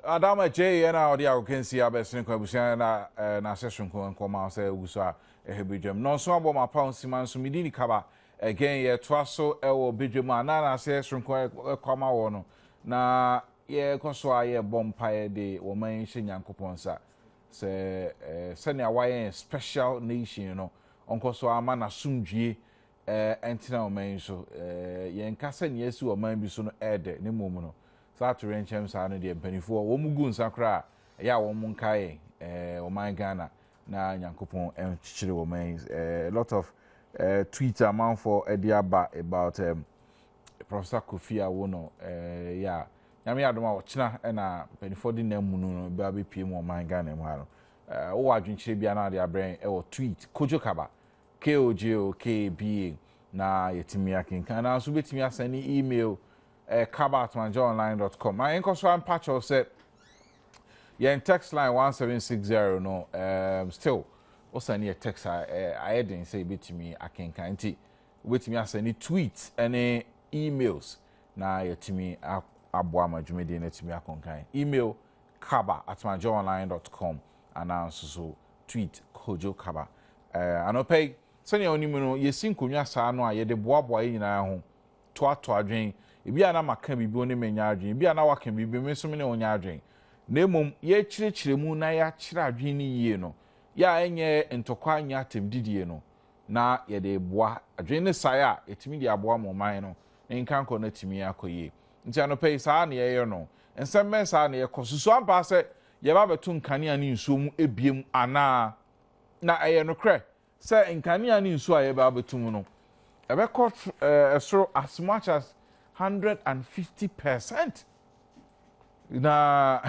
Adom J and our dear can see our best in Kabusiana and a session and come out say Usa a hebridum. No so about my pound Siman Sumidini Kaba again ye twasso ewo bidjuma na says from come out na ye koswa ye bompire de woman shinyankoponsa say senior why special nation you know onko so ama na sumdwie entina oman so ye nkasa ne yesu oman bi so no ede ne momu no Saturday and Champs are the pennyfo, Womugun Sakra, ya Womunkai, Oman Ghana, na Yankupon and Chichiri Womains. A lot of tweets amount for Ediaba about Professor Kofia Wono, yeah. Yami Adoma China and a pennyfo din Muno, Baby PM Oman Ghana, Maro. Oh, I drink Chibiana, their brain, or tweet, Kojo Kaba, KOJOKBA, na Yetimiakin. Can I also bet me as any email? Kaba@manjaonline.com. My anchor swam patch of said, yeah, in text line 1760. No, still, also any text I didn't say bit to me. I can kind with me as any tweets, any emails. Now, to me, Badwam Jumedi and to me, I can email Kaba@manjaonline.com and also tweet Kojo Kaba. I know pay. Send your name. You sing Kunya Sano. You the boy in our home. To drink. Ibi ana maka bibi oni menya adwen ibi ana waka bibi me so me ne onya adwen na emom ye kirekire mu na ya kire adwen ni yie no ya enye ntokwa anya atemdidie no na ye de boa adwen ne sai a etimi de aboa moman no nkan ko na timi akoye nti anope saa na ye no ensem men saa na ye kosusu ampa se ye ba betu nkane ani nsuo mu ebiem ana na eye no kre se nkane ani nsuo a ye ba betu mu no ebe ko esoro as much as 150%. Na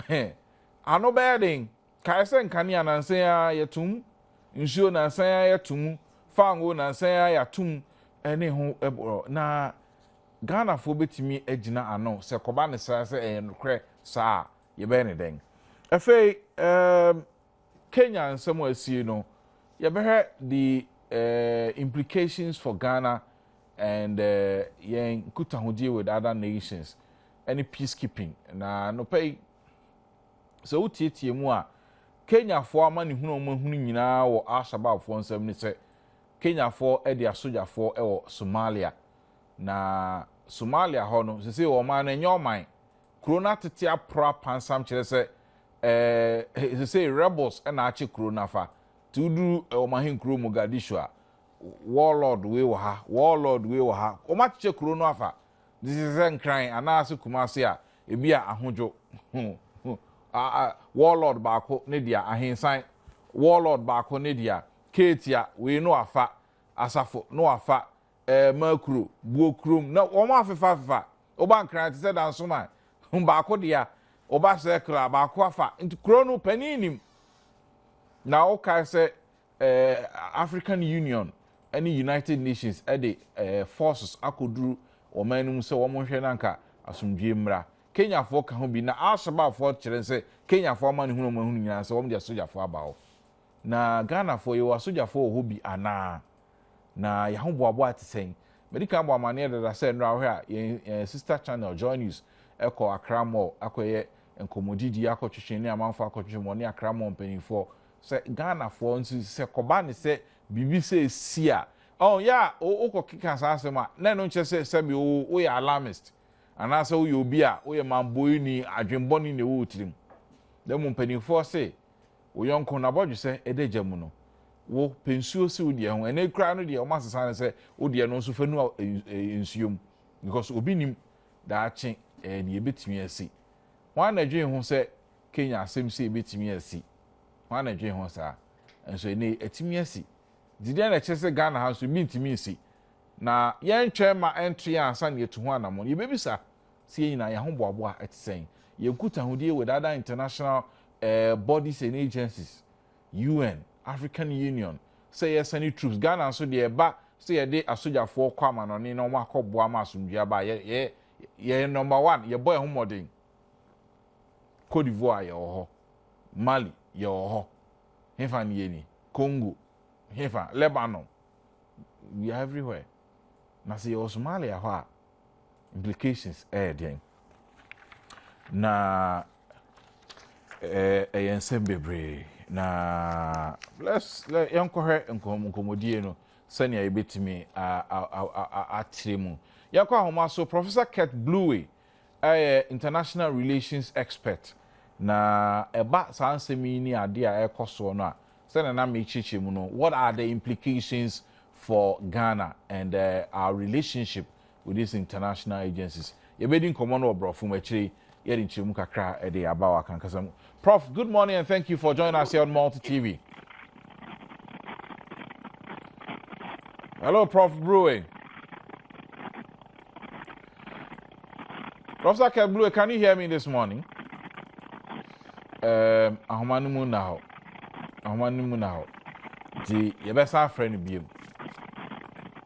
ano bedding kaisen kania na nsen ya yetum nsuo na nsen ya yetum fango na nsen ya yatum ene ho eboro na Ghana fo betimi agina ano se koba ne sra se enokre saa ye be ne den efe Kenya nsem asie no ye be the implications for Ghana and yen kutahudie with other nations any peacekeeping na no pay so utietie mu a Kenya fo amani hunu mahunu nyina wo Al-Shabaab fo nsem ni se Kenya fo e dia soja fo e wo Somalia na Somalia ho no se wo ma na nyoman krona tete apra pansam kire se se rebels e na ache krona fa tudu o mahin kro Mogadishu a warlord we were ha o ma che kuro no afa this is an crying anaso kumase a ebi a ahudwo warlord baako ne dia ahensan warlord baako ne dia ketia we no afa asafo no afa makuro buokrum na o ma afefa o ba nkran te se dan so man baako dia o ba circle baako afa nti kuro no paninim na o kai se African Union any United Nations the forces akoduru omanum se wo monhwe nanka asomdwe mra Kenya fo ka ho bi na Al-Shabaab fo kire se Kenya fo ma ne hunu mahunu nyina se wo de soja fo abawo na Ghana fo yo soja fo ho bi ana na ya ho boabo atisen medical bo amane da se nra ho a sister channel Joy News eko Accra Mall akoye enkomodidi akotwetwe ne amanfo akotwetwe mo ne Accra Mall penifo se Ghana fo nsi se koba ne se bibi se sia oh yeah o kika asema na no nche se bi o ya alarmist ana se o ye obi a o ye mamboyi ni adwenboni ne wo tirim dem mpanifo se o yonko na bodwe se edegyamu no wo pensuo se odi ho ene kra no de o masesa ne se odi no so fanu ensuom because obi nim da ache ne ebetimi asi wan na dwen ho se Kenya asem se ebetimi asi wan na dwen ho sa enso ene etimi asi dide na chese Ghana ha so mintimi nsi na yen twa ma entry ansa na yetu ho anamo ye bebisa sie nyina ya ho boabo a etsen ye kuta hodie with other international bodies and agencies UN African Union say yes any troops Ghana so de ba say ye de asojafo kwama no ni no makoboa ma asomdua ba ye number 1 ye boy ho modern Cote d'Ivoire ye ho Mali ye ho hefa ni ye ni Congo Hefa, Lebanon, we are everywhere. Na see Somalia ha implications then. Na ensem bebre na let yankohwe nkomodie no sani ayebetimi atremu yakwa homa so Professor Kurt Bluey international relations expert na eba sansemi ni ade a ekoso no a sani na mechiche mu no what are the implications for Ghana and our relationship with these international agencies yebedi nkomo no obrofo machiri yeri nchiremu kakra ede abawa kankasam. Prof, good morning and thank you for joining us here on Multi TV. Hello, Prof. Brewer. Professor Kurt Bluey, can you hear me this morning? Ahomanumu now. The yebesa friend biem.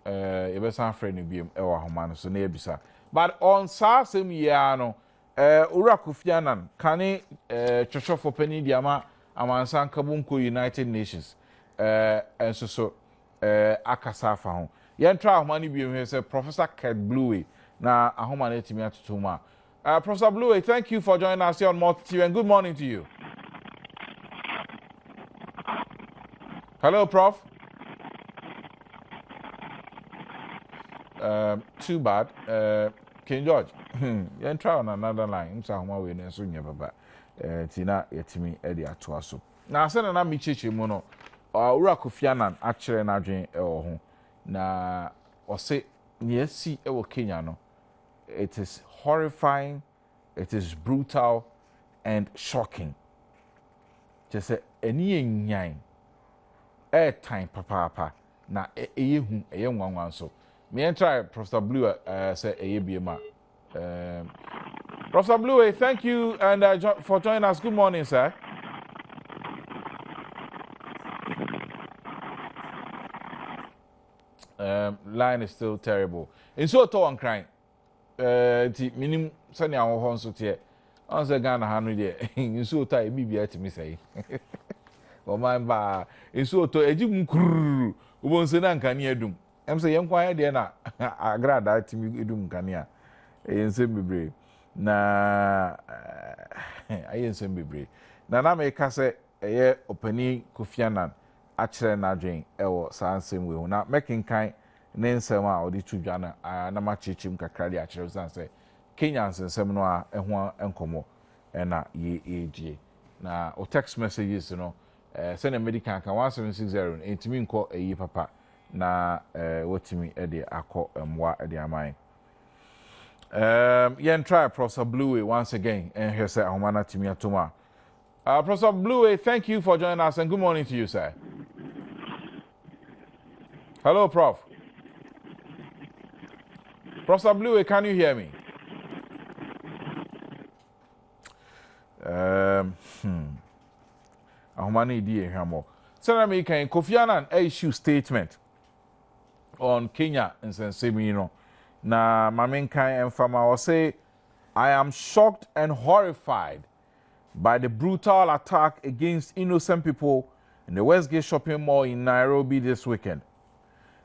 Yebesa friend biem ewa ahomanu so na ebisa. But on sa same year no Ura Kufianan, Kani Church for Penny Diama, Amansan Kabunko United Nations, and so Akasafa home. Yantra money being here, said Professor Kurt Bluey. Now, a home and me to Tuma. Professor Bluey, thank you for joining us here on Multi TV and good morning to you. Hello, Prof. Too bad. King George. You try on another line. So I'm away and soon, baba. Tina, yetimi, Eddie Atuaso. Now, I said, and I'm Michichi Mono, or Urakufianan, actually, and I drink na or say, yes, see, Kenya. It is horrifying, it is brutal, and shocking. Just say, any yang, time, papa, na young one so. Me try, Professor Blue, say, BMA. Professor Bluey, thank you and for joining us. Good morning, sir. Line is still terrible. In so tall and crying. Minim sani awo hon so tie. On say Ghana hanu de. In so tie bibia ti mi say. O man ba. In so to ejim kururu. Ubon se na nkani edum. Em say yen kwan de na agrada ti mi edum nkani a. Ensem bebre na ayensem bebre na make say eye opani Kofianan akere na adwen ewo sansem we na making kind ne nsem a odi tudwa na ma chichim kakra de akere say Kenyan nsem no a eho enkomo na ye na o text messages no send a medical kan 1760 entimi nko eyi papa na wotimi e de akọ mwa e de aman. Try Professor Bluey once again, and here say Ahomana Timia Tuma. Professor Bluey, thank you for joining us and good morning to you, sir. Hello, Prof. Professor Bluey, can you hear me? Ahomani di hamo. Senator Mekan Kofianan issue statement on Kenya and Sensemino. Na Maminkai and Fama will say, I am shocked and horrified by the brutal attack against innocent people in the Westgate shopping mall in Nairobi this weekend.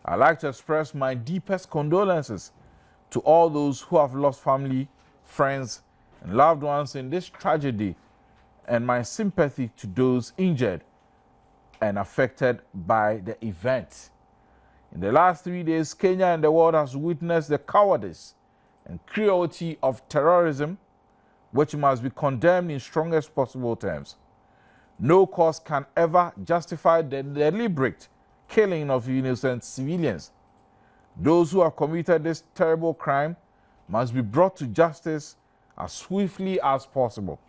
I'd like to express my deepest condolences to all those who have lost family, friends, and loved ones in this tragedy, and my sympathy to those injured and affected by the event. In the last 3 days, Kenya and the world has witnessed the cowardice and cruelty of terrorism, which must be condemned in strongest possible terms. No cause can ever justify the deliberate killing of innocent civilians. Those who have committed this terrible crime must be brought to justice as swiftly as possible.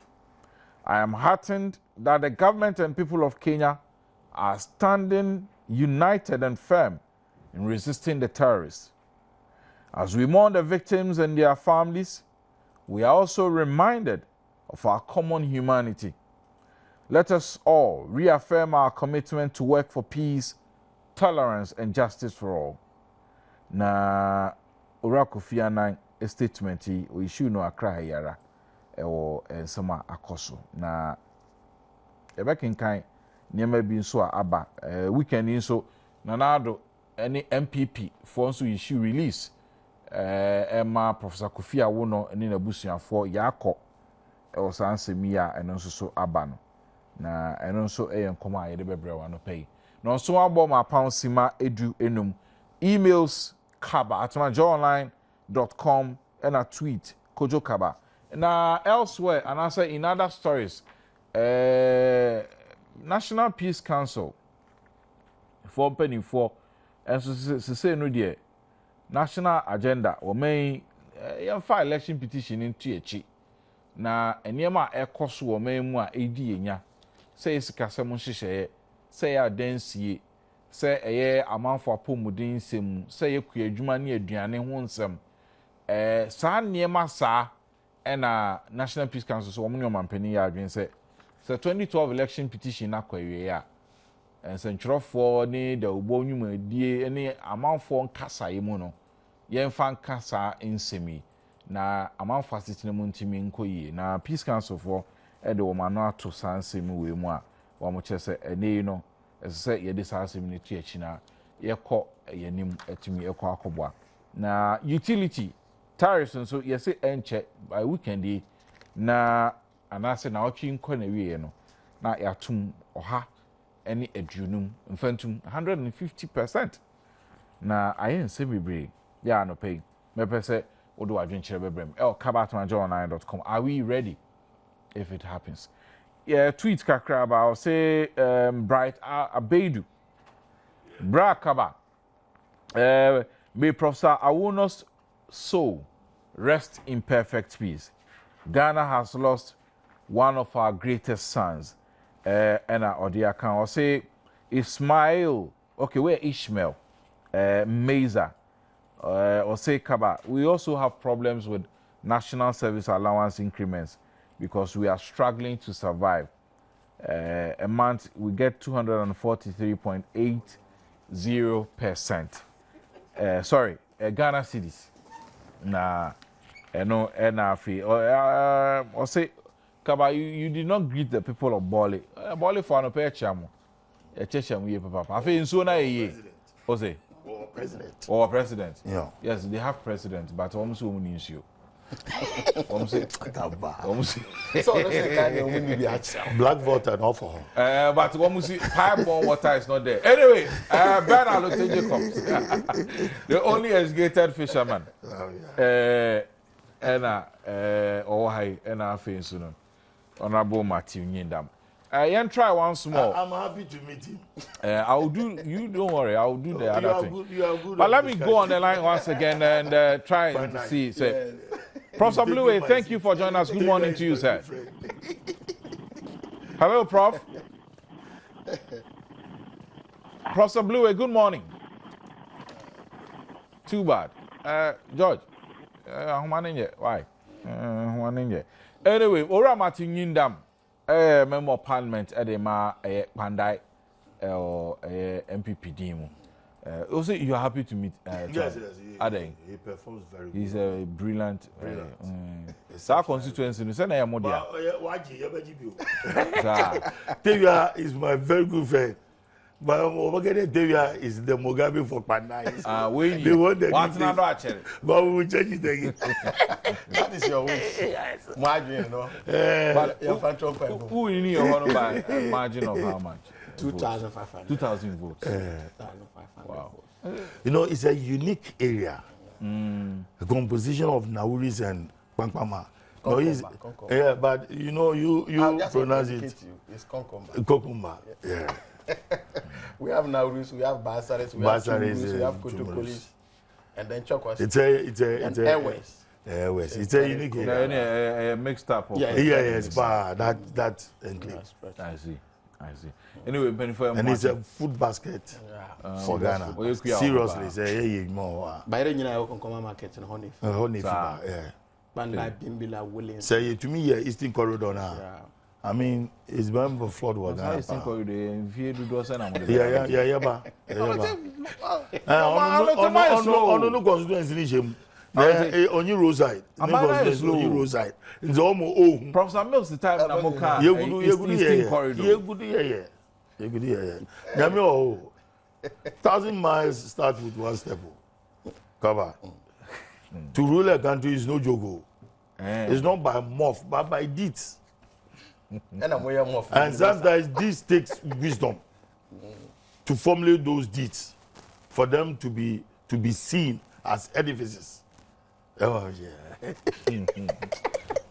I am heartened that the government and people of Kenya are standing united and firm in resisting the terrorists. As we mourn the victims and their families, we are also reminded of our common humanity. Let us all reaffirm our commitment to work for peace, tolerance, and justice for all. Na Urakufianan statement we issue no akra yara ewo ensama akoso na ebekinkan niema bi nso aba weekend nso na nado any MPP for nso issue release Emma Professor Kofi Awono ni nabusuafo yakọ ɛwɔ saa nsɛm yi a ɛno nso so aba no na ɛno nso ɛyɛ nkɔmɔ a yɛde bɛbrɛ wa no pɛyi na nso abɔ ma pound sima edu enum emails kaba@joyonline.com and a tweet kojo kaba na elsewhere and also in other stories National Peace Council for mpanimfoɔ nso sese no deɛ national agenda wɔn yɛmfa election petition into echi na nneɛma a ɛkɔ so wɔn mu a edi yenya sɛ esikasɛm nhyehyɛeɛ sɛ yɛ adansie sɛ ɛyɛ amanfo apɔmuden nsɛm sɛ yɛ kua adwuma ne aduane ho nsɛm saa nneɛma saa ɛna National Peace Council so wɔn ne wɔn mpanin yɛ adwene sɛ 2012 election petition akɔ awie a nsɛntwerɛfoɔ ne da ɔbɔ nnwumadie ne amanfoɔ nkasaeɛ mu no yɛmfa nkasa nsɛm yi na amanfoɔ asetena mu ntimi nkɔ yie na Peace Council foɔ ɛde wɔn ano ato saa nsɛm wei mu a wɔn kyerɛ sɛ ɛnɛ yi no ɛsɛ sɛ yɛde saa nsɛm no tu akyi na yɛkɔ yɛnim atumi ɛkɔ akɔboa na utility tariffs nso yɛsɛ ɛnkyɛ by weekend yi na anaasɛ na ɔtwe nkɔ na wie no na yɛatom ɔha ɛne aduonum mfantum 150% na ayɛ nsɛm bebree yɛ anɔpɛ yi mɛpɛ sɛ wode wadwenkyerɛ bɛbrɛm kaba@joyonline.com. Are we ready if it happens? Yeah, tweet kakra about say Bright Abedu Bra Kaba may Professor Awuno's soul rest in perfect peace. Ghana has lost one of our greatest sons. And Odia can say Ismail, okay, where Ishmael, Meza, or say Kaba. We also have problems with national service allowance increments because we are struggling to survive. A month we get 243.80%. Sorry, Ghana cedis. Na, no, or say. Kaba, you did not greet the people of Bali. Bali for an opera chamo. A chesham ye papa. I feel so na ye. Ose. Or president. Or president. Yeah. Yes, they have president, but almost woman issue. Almost. So black voter not for her. But almost pipe-borne water is not there. Anyway, Bernard Jacobs, the only educated fisherman. Face Honorable Matthew Nyindam. Try once more. I'm happy to meet him. I'll do. You don't worry. I'll do the other thing. You are good. But let me go on the line once again and try and see. Say, Professor Blue, thank you for joining us. Good morning to you, sir. Hello, Prof. Professor Blue, good morning. Too bad. George, why? Anyway, Ora Martin Yindam, member of Parliament, Edema, Pandai, or MPPD. Also, you are happy to meet Yes, Adom. he performs very well. He's a brilliant. That constituency, you say na yamodia. Tevia is my very good friend. But Tevia is the Mugabe for Pandai. What's not actually? But we will change it again. That is your wish. Margin, no? But who in your honor by a margin of how much? 2,500. 2,000 votes. 2,500. Wow. You know, it's a unique area. A composition of Nauris and Pankpama. No, yeah, but you know, you pronounce it. It's Konkomba. Kokumba. Yeah. We have Nauris, we have Basaris, we have Chumulis, we have Kutukulis, and then Chokwas. It's a Airways. Airways. It's a unique area. A mixed up. Of Yes, but that includes. I see. Anyway, and it's a food basket for Ghana. Seriously, say more. By the way, Konkomba market in Honey. Honey, yeah. Bandai Bimbila Williams. Say to me, yeah, Eastern Corridor now. I mean, it's been for flood water. I think we the no constituency. On your roadside. Roadside. It's almost oh. Professor Mills the time na moka. Eastern Corridor. You good here. Nyame oh. 1,000 miles start with one step. Cover. To rule a country is no joke. It's not by mouth, but by deeds. And sometimes this takes wisdom to formulate those deeds for them to be seen as edifices. Oh yeah.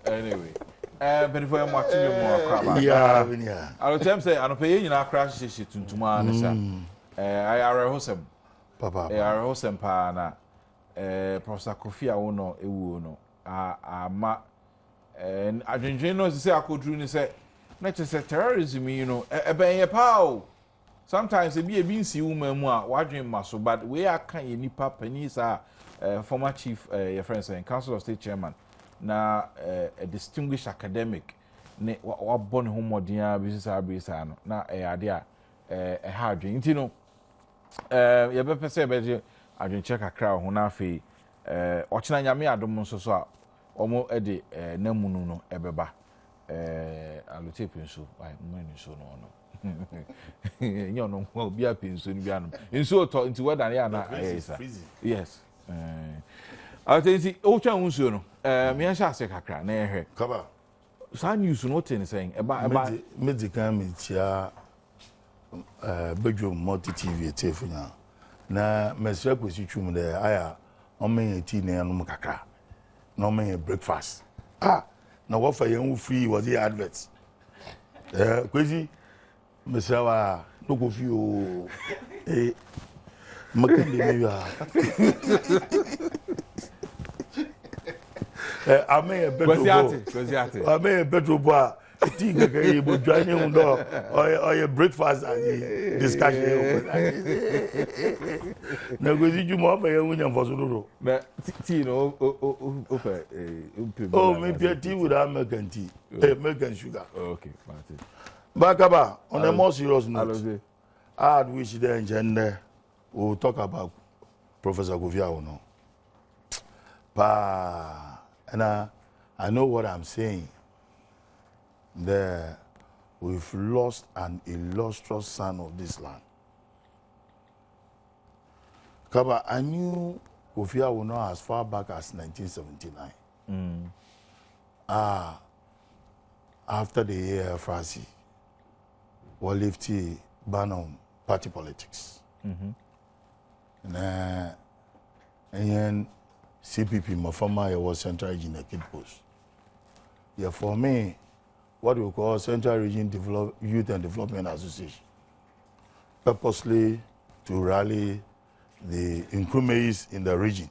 Anyway, but if I'm watching more, yeah. I'll tell say I don't pay you crash shit to tomorrow. I are hosem. Papa. I are hosem pa na. Professor Kofi Awono ewu no. Ma and I didn't know say I could do say not to say terrorism, you know. Ben ye pow. Sometimes it be a bean see woman more watching muscle, but we are kind of nipa pennies are former chief your friends and council of state chairman. Na a distinguished academic ne wa born home dia business abisa no na ade a hard drink you know ye be pese be adwen check akra ho na afi ochina nyame adom so so a omo ede namunu no ebeba alote penso ai mmani so no no nyo no obi a penso ni bianom nso to nti wedan ya na yes I think o twa unsuo no me ansha ase kakra na ehwe Kaba sa news no ten saying eba medical me chia Badwam multi TV tefunya na mesra kwesi twum de aya omen tea na no kakra na omen breakfast na what for you free was the adverts kwesi mesra wa no go fi o makande me ya ame Kwesiate. Ame petrol bar. Tinga ke ibo join him do or breakfast and discussion. Na kwesi juma fa ye wunya foso do. Na tea no ope Oh, maybe tea with American tea. American sugar. Okay, fine. Bakaba, on a more serious note. I'd wish the engineer we'll talk about Professor Kofi Awono. And I know what I'm saying. We've lost an illustrious son of this land. Kaba, I knew Kofi Awono as far back as 1979. After the AFRC, we lifted ban on party politics. And then CPP, my former was Central Region Kid Post. Yeah, for me, what we call Central Region Youth and Development Association, purposely to rally the increases in the region.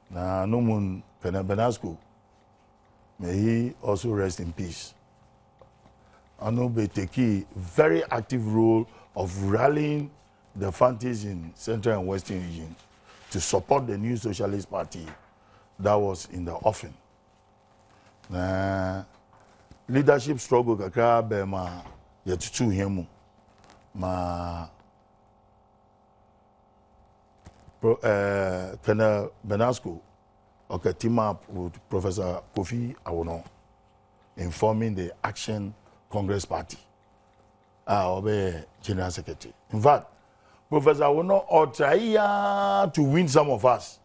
Now, Numun Benasco, may he also rest in peace. Anobe take a very active role of rallying the fancies in Central and Western regions to support the new Socialist Party that was in the offing. Leadership struggle kakra be ma yetutu hemu ma Colonel Benasco okay team up with Professor Kofi Awono in forming the Action Congress Party. Obe General Secretary. In fact, Professor Awono or try to win some of us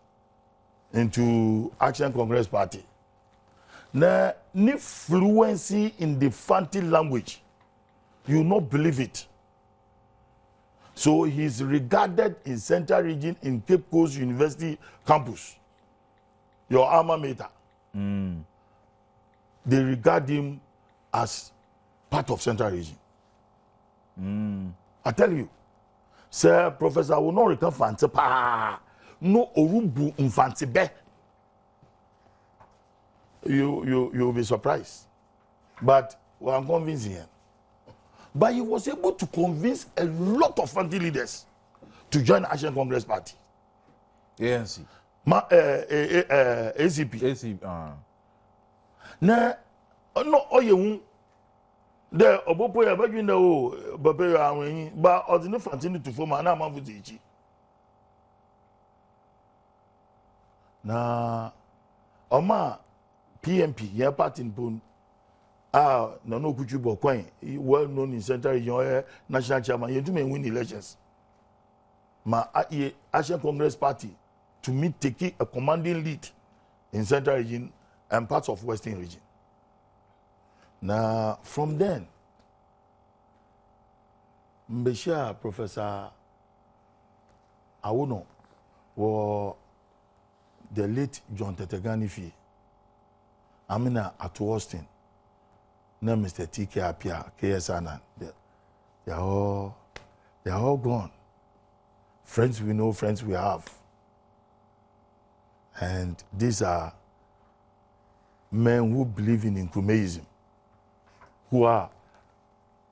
into Action Congress Party. Now, ni fluency in the Fanti language, you will not believe it. So he's regarded in Central Region in Cape Coast University campus, your alma mater. They regard him as part of Central Region. I tell you, Sir Professor will not return fancy pa no orumbu infancy be. You'll be surprised. But I'm convincing him. But he was able to convince a lot of fancy leaders to join Action Congress Party. ANC. ACP. Now, no, the obopo ya bagi na o babe ya awin ba ordinary continue to form na man futi ichi na oma PMP ya party bone no kuchu bokwan well known in Central Region national chairman you do me win elections ma Action Congress Party to me taking a commanding lead in Central Region and parts of Western region. Now, from then, Mbeshia Professor Awono or the late John Tetegani Fee, Amina at Austin, no Mr. T.K. Apia, KSN, they are all gone. Friends we know, friends we have. And these are men who believe in Nkrumahism, who are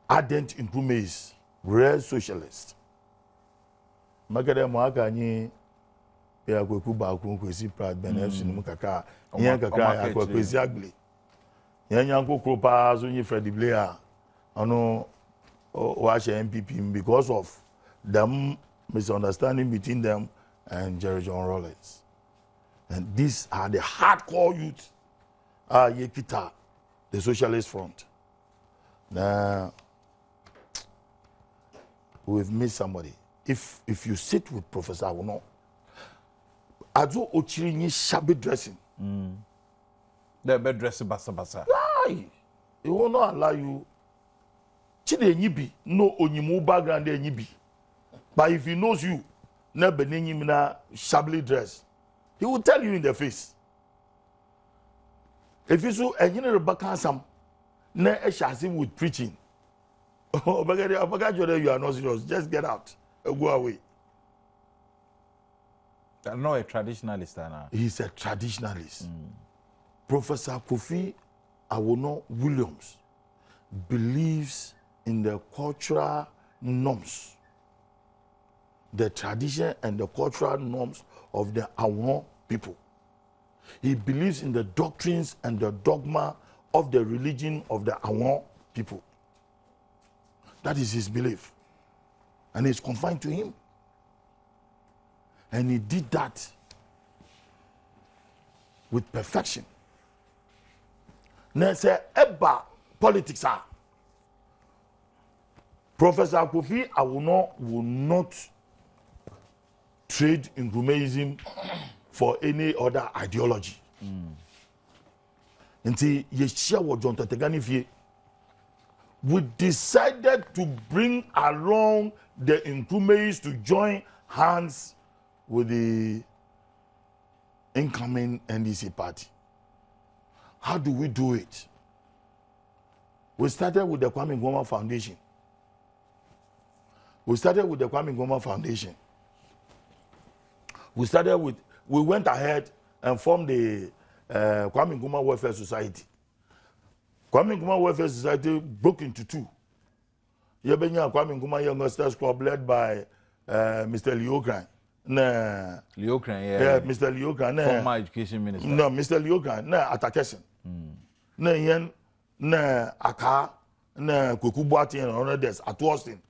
ardent Nkrumahs, real socialists. Makade mwaka nyi ya kweku ba kwesi pride benefits no kakra yen kakra ya kwesi agle yen yanko kropa so nyi Fred Blair ono wa she MPP because of them misunderstanding between them and Jerry John Rawlings. And these are the hardcore youth Yekita, the Socialist Front. Now, we've missed somebody. If you sit with Professor Awono, Adzo Ochiri ni shabby dressing. The bed dressing basa. Why? He will not allow you. Chide nyibi no onyimu background nyibi. But if he knows you, na benenyi mina shabbily dress, he will tell you in the face. If you so engineer Bakasam, na eshasim with preaching. Oh, you are not serious. Just get out. Go away. No, a traditionalist. He's a traditionalist. Professor Kofi Awono Williams believes in the cultural norms, the tradition and the cultural norms of the Awono people. He believes in the doctrines and the dogma of the religion of the Awono people. That is his belief. And it's confined to him. And he did that with perfection. Now, say, Eba politics are. Professor Kofi Awono will not trade in Nkrumahism for any other ideology. Until Yeshia was John Tetegani Fie, we decided to bring along the Nkrumahs to join hands with the incoming NDC party. How do we do it? We started with the Kwame Nkrumah Foundation. We went ahead and formed the Kwame Nkrumah Welfare Society. Kwame Nkrumah Welfare Society broke into two. Yebenya Kwame Nkrumah Youngsters Club led by Mr. Liokran. Liokran, yeah, Mr. Liokran. Former education minister. No, Mr. Liokran, Atakesen. Na yen, na Aka, na Kukubuati and others at Austin.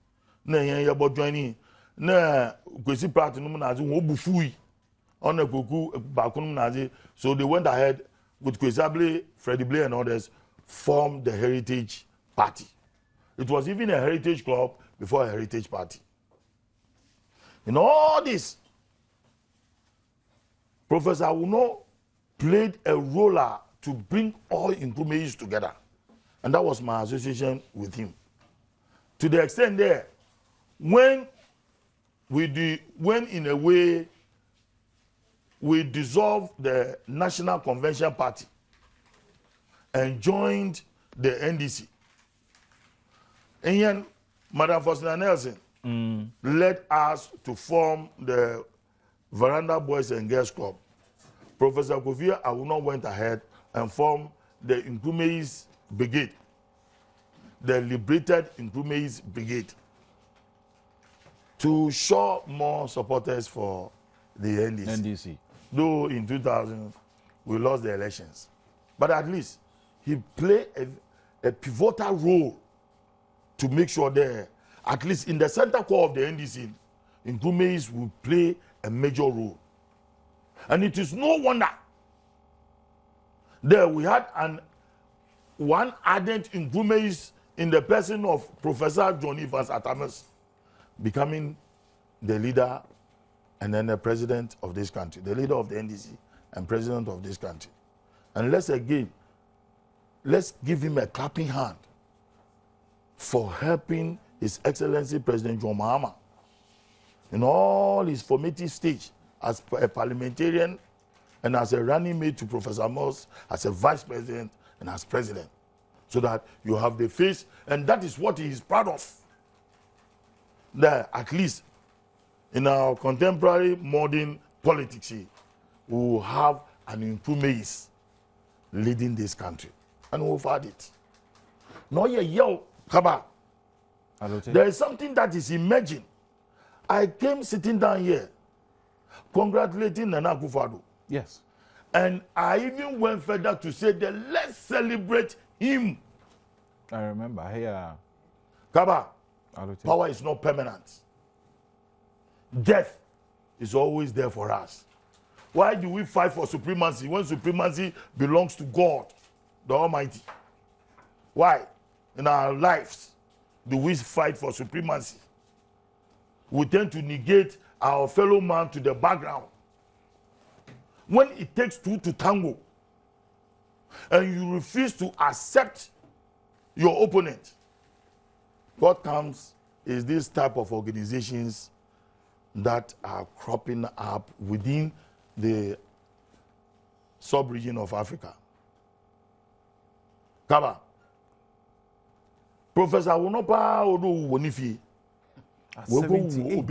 Na yen yabo joining, na Kwesi Platinum Nazi, Wobufui, on the Kuku Bakunum Nazi. So they went ahead with Kwesabli, Freddie Blair and others, formed the Heritage Party. It was even a heritage club before a heritage party. In all this, Professor Awono played a role to bring all Nkrumahs together. And that was my association with him. To the extent there, when in a way we dissolved the National Convention Party and joined the NDC, and Madam Faustina Nelson led us to form the Veranda Boys and Girls Club. Professor Kofi Awono went ahead and formed the Nkrumahs Brigade, the Liberated Nkrumahs Brigade, to show more supporters for the NDC. Though in 2000 we lost the elections, but at least he played a pivotal role to make sure that at least in the center core of the NDC, Nkrumahs will play a major role. And it is no wonder that we had one ardent Nkrumahs in the person of Professor John Evans Atamas becoming the leader and then the president of this country, the leader of the NDC and president of this country. And let's give him a clapping hand for helping His Excellency President John Mahama in all his formative stage as a parliamentarian and as a running mate to Professor Moss, as a vice president and as president, so that you have the face, and that is what he is proud of. That at least in our contemporary modern politics, we will have an Nkrumah leading this country, and we've had it. No, yo, Kaba. There is something that is emerging. I came sitting down here congratulating Nana Akufo-Addo. Yes. And I even went further to say that let's celebrate him. I remember here. Kaba, power is not permanent. Death is always there for us. Why do we fight for supremacy when supremacy belongs to God, the Almighty? Why, in our lives, do we fight for supremacy? We tend to negate our fellow man to the background. When it takes two to tango, and you refuse to accept your opponent, what comes is this type of organizations that are cropping up within the sub-region of Africa. Kaba, Professor Wonopa Odo Wonifi, at 78.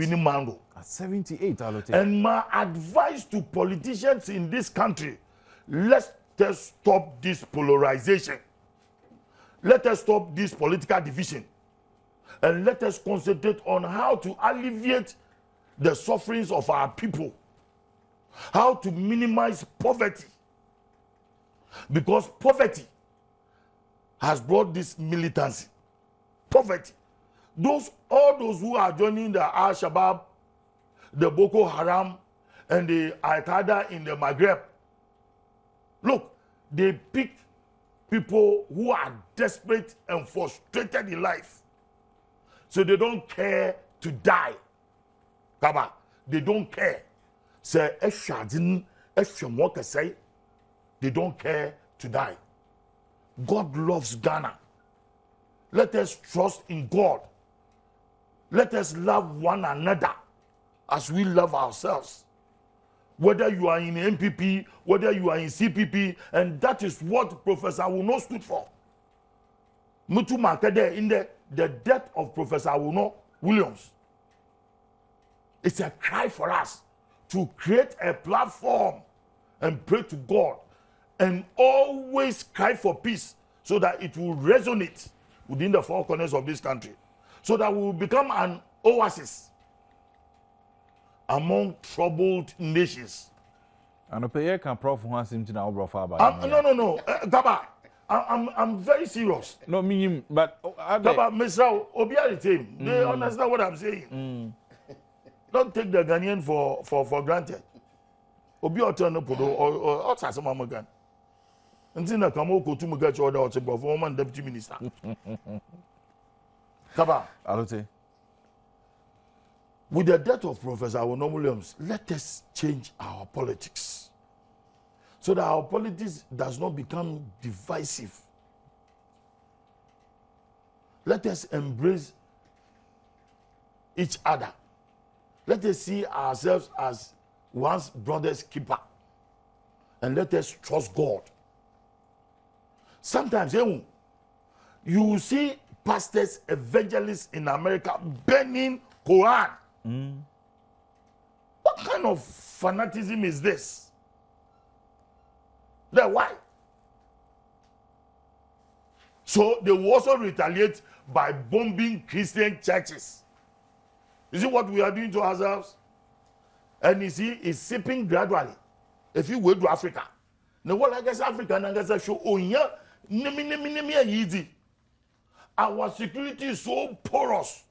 At 78, and my advice to politicians in this country, let us stop this polarization. Let us stop this political division. And let us concentrate on how to alleviate the sufferings of our people. How to minimize poverty. Because poverty has brought this militancy. Poverty. All those who are joining the Al-Shabaab, the Boko Haram, and the Al-Qaeda in the Maghreb, look, they pick people who are desperate and frustrated in life. So they don't care to die. Kaba, they don't care. Say, they don't care to die. God loves Ghana. Let us trust in God. Let us love one another as we love ourselves. Whether you are in MPP, whether you are in CPP, and that is what Professor Awuno stood for. Mutu Makede, in the death of Professor Awuno Williams, it's a cry for us to create a platform and pray to God and always cry for peace so that it will resonate within the four corners of this country, so that we will become an oasis among troubled nations. And a player can prof one seem to now brought far No. Gaba, I'm very serious. No, me, but Gaba, Mr. Obiari team, they understand what I'm saying. Don't take the Ghanaian for granted. Obi Otono Podo or Otsasamagan. Until I come over to Mugacho order or former deputy minister. Kaba, with the death of Professor Awuno Williams, let us change our politics so that our politics does not become divisive. Let us embrace each other. Let us see ourselves as one's brother's keeper, and let us trust God. Sometimes you will see pastors, evangelists in America burning Quran. What kind of fanaticism is this? Why? So they will also retaliate by bombing Christian churches. You see what we are doing to ourselves? And you see, it's sipping gradually. If you go to Africa, now what I guess Africa and I guess show easy. Our security is so porous.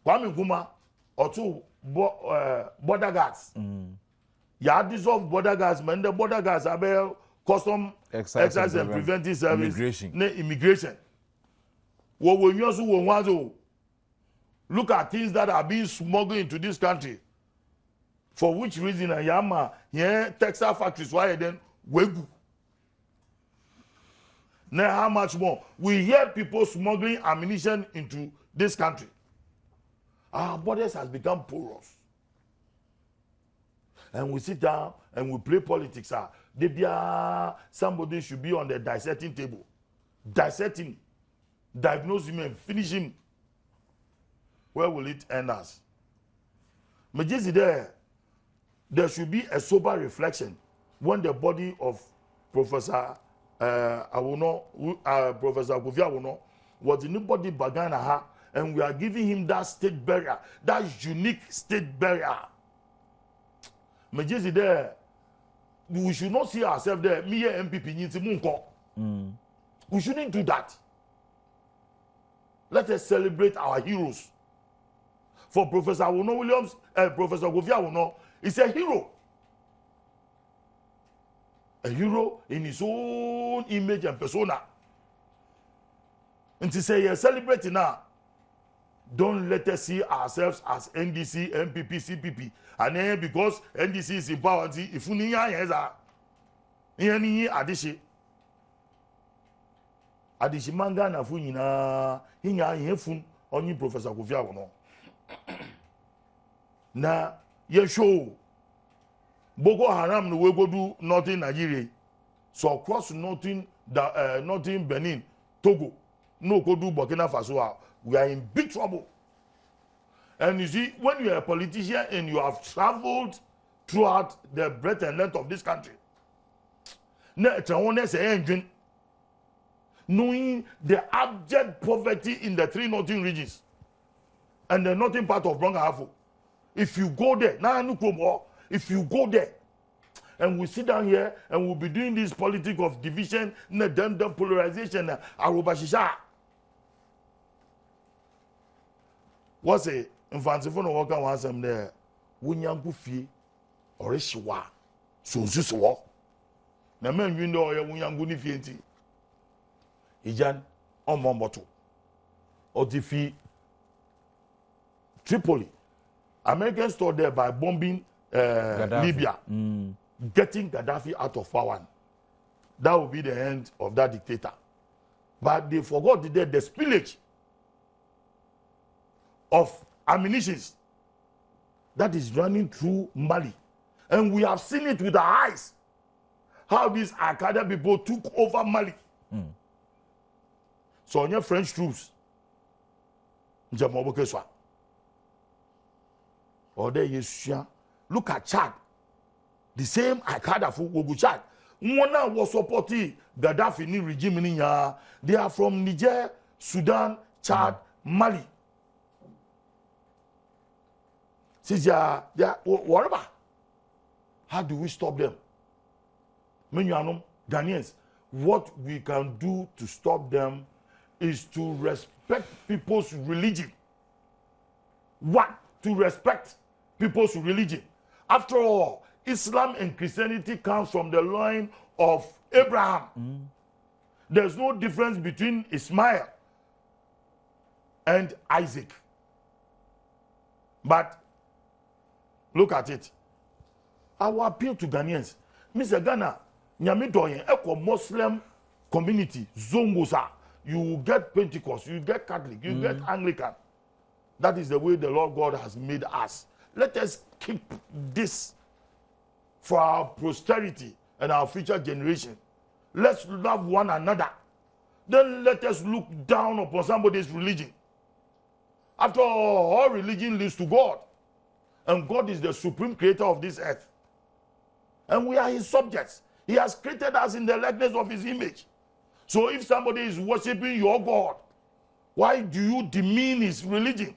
Kwame Nkrumah or two border guards. You dissolve border guards, man. The border guards are custom excise and preventive service. Immigration. What we also want to look at things that are being smuggled into this country. For which reason, Yama, here, textile factories, why then, Wegu. Now, how much more? We hear people smuggling ammunition into this country. Our borders has become porous. And we sit down and we play politics. Somebody should be on the dissecting table. Dissect him, diagnose him and finish him. Where will it end us? There should be a sober reflection when the body of Professor Professor Kofi Awono was in the body Bagana, and we are giving him that state burial, that unique state burial. There, we should not see ourselves there. Me MPP we shouldn't do that. Let us celebrate our heroes. For Professor Awono Williams, Professor Kofi Awono is a hero. A hero in his own image and persona. And to say, you're celebrating now, don't let us see ourselves as NDC, MPP, CPP. And then because NDC is in power, if you need addition. Adishimanga na fu nyina hinya yefun onyi Professor Kofi Awono na ye show Boko Haram no we go do nothing Nigeria so cross nothing nothing Benin Togo no go do Burkina Faso. We are in big trouble. And you see, when you are a politician and you have traveled throughout the breadth and length of this country, knowing the abject poverty in the three northern regions and the northern part of Brongahafo, if you go there, if you go there, and we sit down here and we'll be doing this politics of division, polarization, arubashisha. What's a infantifon or walker once I'm there? Wunyangu fee or a shiwa. So, Suswa. The men you know, Wunyangu ni fienti. Ijan on Momboto. Otifi Tripoli. Americans stood there by bombing Libya, getting Gaddafi out of power. That will be the end of that dictator. But they forgot the spillage of ammunition that is running through Mali. And we have seen it with our eyes. How these Al-Qaeda people took over Mali. So on your French troops, or there you look at Chad. The same Al-Qaeda for Wogu Chad. One was supporting Gaddafi regime in Niger. They are from Niger, Sudan, Chad, Mali. Since they are whatever. How do we stop them? Ghanaians, what we can do to stop them is to respect people's religion. What? To respect people's religion. After all, Islam and Christianity comes from the line of Abraham. There's no difference between Ismail and Isaac. But look at it. Our appeal to Ghanaians, Mr. Ghana, Nyamidoyen, Eko Muslim community, Zongosa, you will get Pentecost, you get Catholic, you get Anglican. That is the way the Lord God has made us. Let us keep this for our posterity and our future generation. Let's love one another. Then let us look down upon somebody's religion. After all religion leads to God. And God is the supreme creator of this earth. And we are his subjects. He has created us in the likeness of his image. So if somebody is worshiping your God, why do you demean his religion?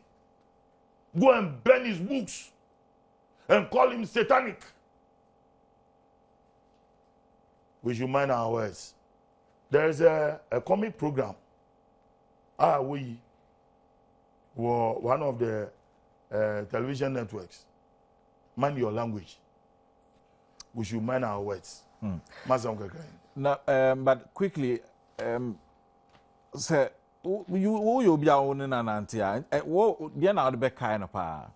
Go and burn his books and call him satanic. We should mind our words. There is a comic program. We were one of the television networks. Mind your language. We should mind our words. Now, but quickly, say, you be our own nanantia. What be an out back kind of pa?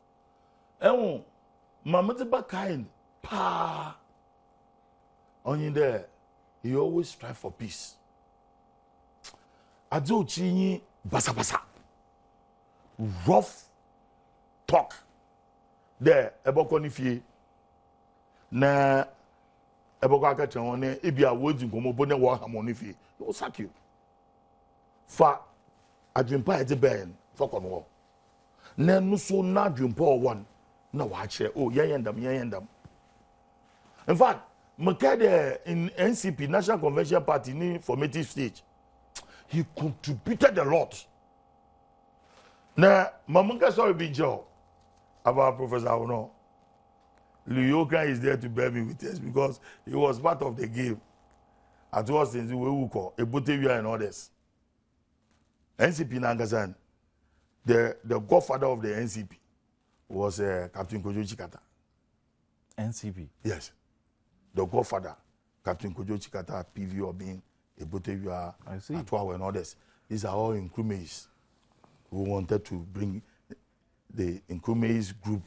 Mamma back kind pa. On in there, he always strive for peace. Adzo chini basa basa. Rough talk. There, eboko ni fie. Na eboko akache one ebi awodi nkomo bo ne wo hamoni fie. He will sack you. Fa adwempa ede ben for kono. Na nuso na adwempa one na wa kire oh yeyendam. In fact, Mekede in NCP National Convention Party ni formative stage. He contributed a lot. Now, Mamunga sorry big job about Professor Awono. Luyoka is there to bear me witness because he was part of the game. At was in the Wewuko, Ebutevia and others. NCP Nangasan, the godfather of the NCP was Captain Kojo Chikata. NCP? Yes. The godfather, Captain Kojo Chikata, PV Obin, Ebutevia, Atwawa and others. These are all Nkrumahs who wanted to bring the Nkrumahs group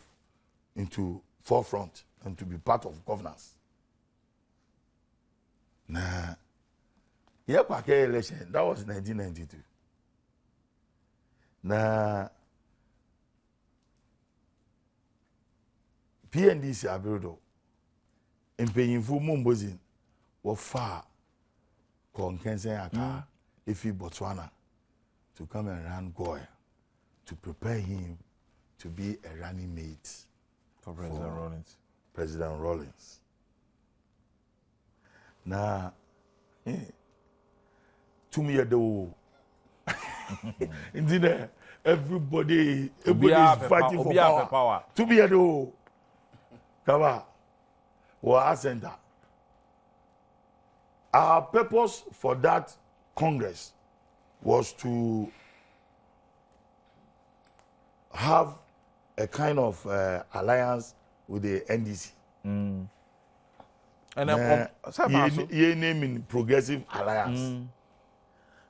into forefront and to be part of governance. Nah, election, that was 1992. Nah, PNDC Abirodo, in Penyinfu Mumbozin, were far Konkensen Aka, Ifi Botswana, to come and run Goy, to prepare him to be a running mate for President Rawlings. President Rawlings. Now, 2 years ago, everybody is fighting for power. 2 years ago, come on, our center. Our purpose for that Congress was to have a kind of alliance with the NDC. And ye naming Progressive Alliance.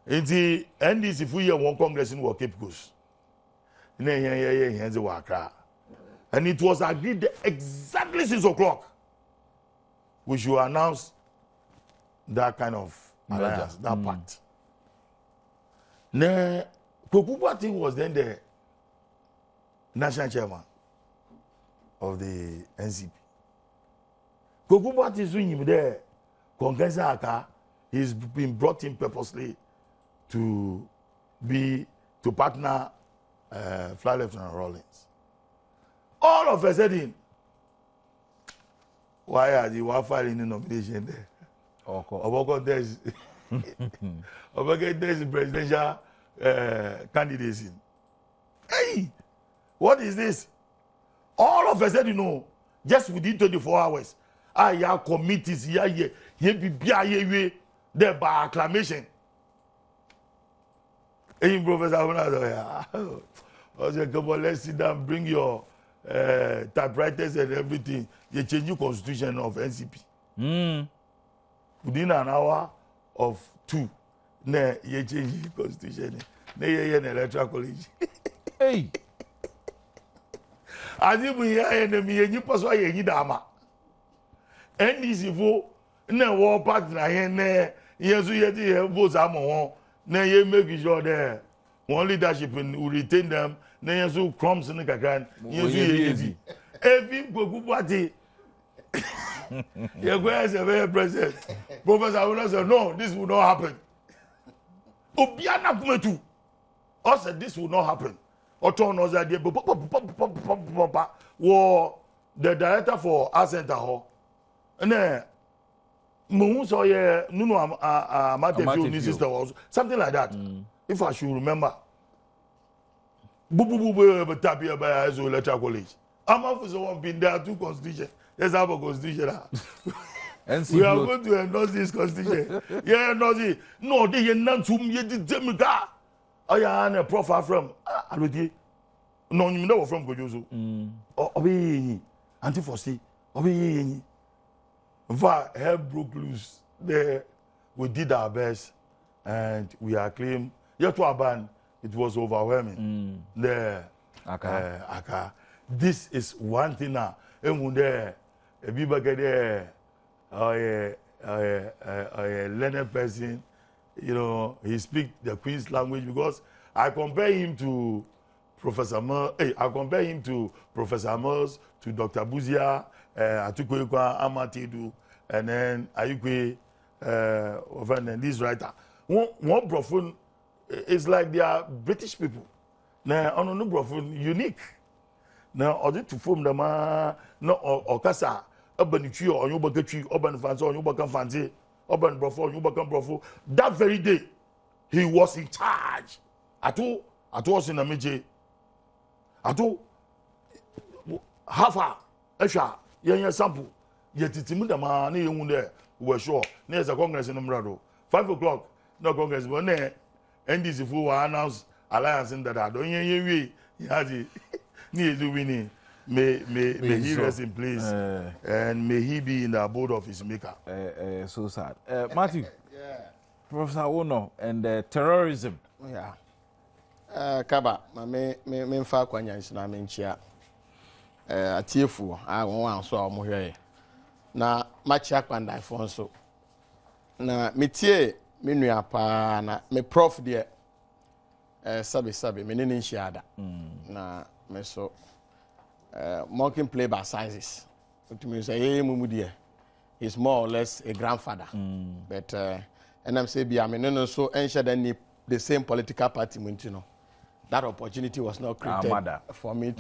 In the NDC, if we have one Congress in Cape Coast, and it was agreed that exactly 6 o'clock we should announce that kind of alliance, that part. Now, Kokubati was then the national chairman of the NCP. Kokubati is doing him there. Kongensa Aka, he's been brought in purposely to partner Flight Lieutenant Rawlings. All of a sudden, why are you filing the nomination there? There's presidential candidacy. Hey, what is this? All of a sudden, just within 24 hours, I have committees here, there by acclamation. Hey, Professor, come on, let's sit down, bring your typewriters and everything. You change the constitution of NCP. Within an hour of 2, you change the constitution. You an electoral college. Hey. As if we are enemy, you pass why you need a NDC for no war partner, yes, we have votes. Now you make sure there one leadership will retain them. Now you crumbs in the can. Yes, every good party. You're going as a very president. Professor Awono said, no, this will not happen. Obiana Kumetu. I said, this will not happen. Oton knows that the director for our center hall. And then, Nuno sister was something like that. If I should remember. Tapia by electoral college. I'm also one been there 2 constitution. Let's have a constitution. We are going to endorse this constitution. Yeah, endorse it. No, they are not to me. I am a profile from Aludi. No, you know from Kojozo. Obi, anti-force. Obi, hell broke loose. There, we did our best, and we acclaimed. Yet to our band, it was overwhelming. There, Aka. This is one thing now. There, a people get there. A learned person, you know, he speak the Queen's language because I compare him to Professor I compare him to Professor Mills, to Dr. Buzia, Atukwekwa, Amatedu, and then Ayukwe, and this writer. One profund, it's like they are British people. Now, on no profund, unique. Now, order to form the man, no Okasa, urban tree or you bucket tree, urban fancy, or you bucket fancy, urban brofo, you bucket brofo. That very day, he was in charge. At all was in the major. At all, half a extra, young sample. Yet it's in the man, you there, were sure. There's a congress in Umbrado. 5 o'clock, no congress, but there, and this fool announced alliance in that. Don't you, Yazi, near the winning. May he rest in place, and may he be in the abode of his maker. So sad. Matthew, Professor Ono and terrorism. Yeah. Kaba, me fa kwanya nsina me nchia. Atiefu, won so a mo hwe. Na machi akpanda fo nso. Na metie me nua pa na me prof de sabi me ne nchia da. Na me so mocking play by sizes. It means Mumudia is more or less a grandfather. But and I'm saying, I mean, so ensure that the same political party, you know, that opportunity was not created for me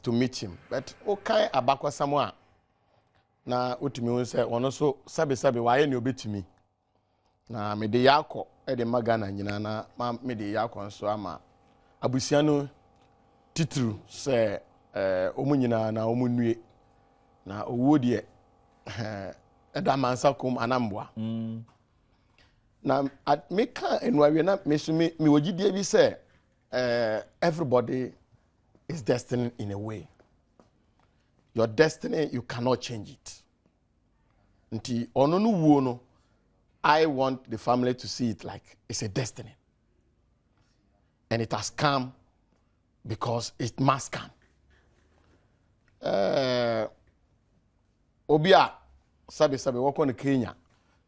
to meet him. But okay, abakwa someone na utimi say ono so sabi why any obi to me. Na me de yakọ e de magana nyina na me de yakọ nso ama abusiano titru say omunyina na omunue na owo de eda mansa kom anambwa na me ka enwawe na me so me wogidie bi say everybody is destined in a way. Your destiny, you cannot change it. Nti ono no wo no, I want the family to see it like it's a destiny. And it has come because it must come. Obia sabi wako ne Kenya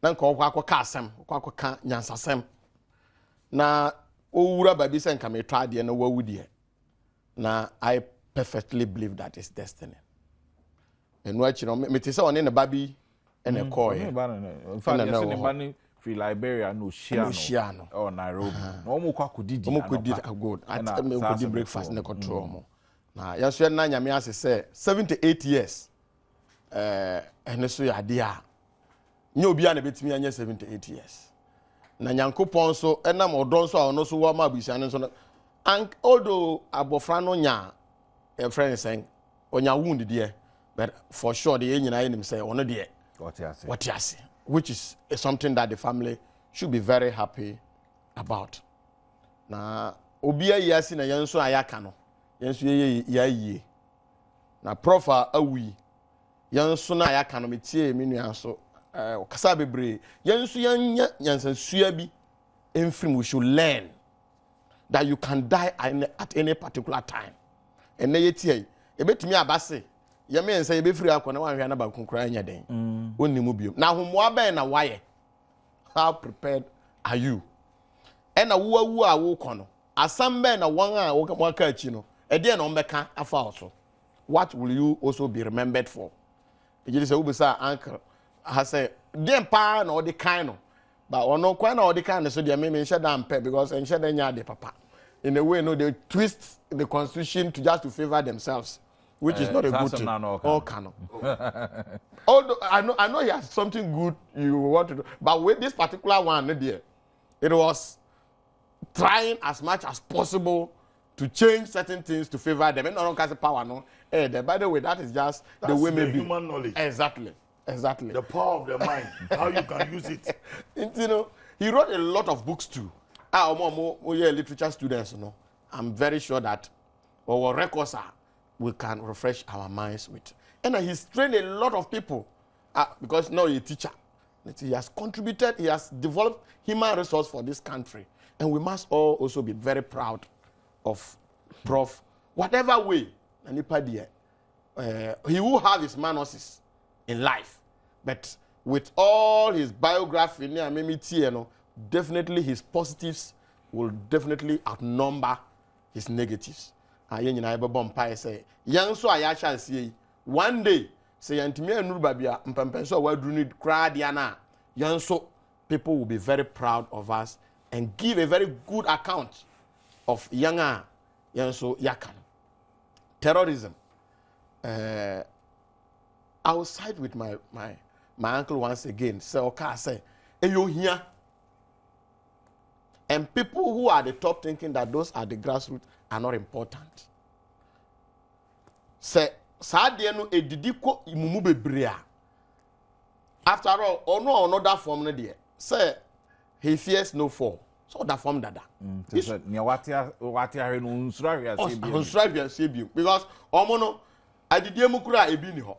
na nko akwa ka asem akwa ka nyansasem na owura babi se nka me twa de na wawudie na I perfectly believe that is destiny. And what you know me say on ne babi and a call in fact the money free Liberia no Shiano or Nairobi no mo kwa kudidi mo kudidi good at me kudidi breakfast na control mo na yaso na nyame ase say 78 years ene so ya de a nye obi a na betimi anya 78 years na nyankopon so enam odon so a ono so wa ma abusia no so although abofra no nya a friend saying onya wound there but for sure the nyina enim say ono de what you say which is something that the family should be very happy about na obi ayasi na yenso ayaka no yenso ye na profa awi yenso na ayaka no metie me nua so kasa bebre yenso yanya nyansasua bi enfrim we should learn that you can die at any particular time and na yetie ebetumi abase ye me nsa ye befiri akọ na wanhwe na ba konkura anya den onnimu biom na homoa ben na waye how prepared are you and na wo a wo kọ no asam ben na wan a wo ka achi no e de na ombeka afa also what will you also be remembered for e say wo say uncle ha say dem pa na o de kan no but ono kwa na o de kan so de me nche da mpe because nche da nya de papa in a way no they twist the constitution to just to favor themselves, which is not a good thing. All canon. Although I know he has something good you want to do, but with this particular one, it was trying as much as possible to change certain things to favor them. And no one has the power, no. By the way, that is just the way maybe human knowledge. Exactly. The power of the mind, how you can use it. You know, he wrote a lot of books too. Literature students, you know. I'm very sure that our records are, we can refresh our minds with. And he's trained a lot of people because now he's a teacher. He has contributed, he has developed human resource for this country. And we must all also be very proud of Prof. Whatever way, he will have his manners in life. But with all his biography, definitely his positives will definitely outnumber his negatives. Aye nyina ebe bom pai say yan so aya chance yi one day say yantimi anuru babia mpempen so waduru ni kra dia na yan so people will be very proud of us and give a very good account of younger yan so yakan. Terrorism. I will side with my uncle once again. Say okay, say you here. And people who are the top thinking that those are the grassroots are not important. Say sadie no edidi ko imumu bebre. After all, ono that form no there. Say he fears no fall. So that form dada. Watia no unsura sebi because omo no adidie mu kura ebi ni ho.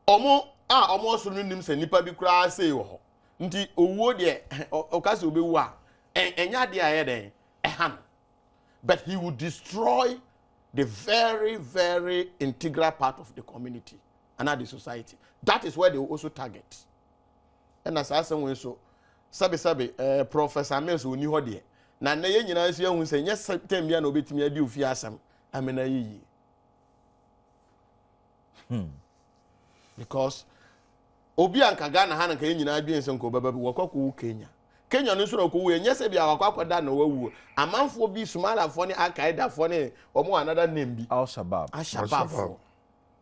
Omo so nim se nipa bi kura sei wo ho. Nti owuo de okase obewu a enya de aye den eham. But he would destroy the very, very integral part of the community and the society. That is where they will also target. And as I said, so sabi Professor Mills woni ho de na ye nyina so ehun se nye septem bia na obetimi adi ofi asam amena yi. Because obi anka Ghana ha na ka nyina adwen se nko baba bi wokoko Kenya. Kenya no so na ko wo nye se bia wakwakwada na wawu. Amanfo bi Somalafo ne Al-Qaeda ne omo another name bi Al-Shabaab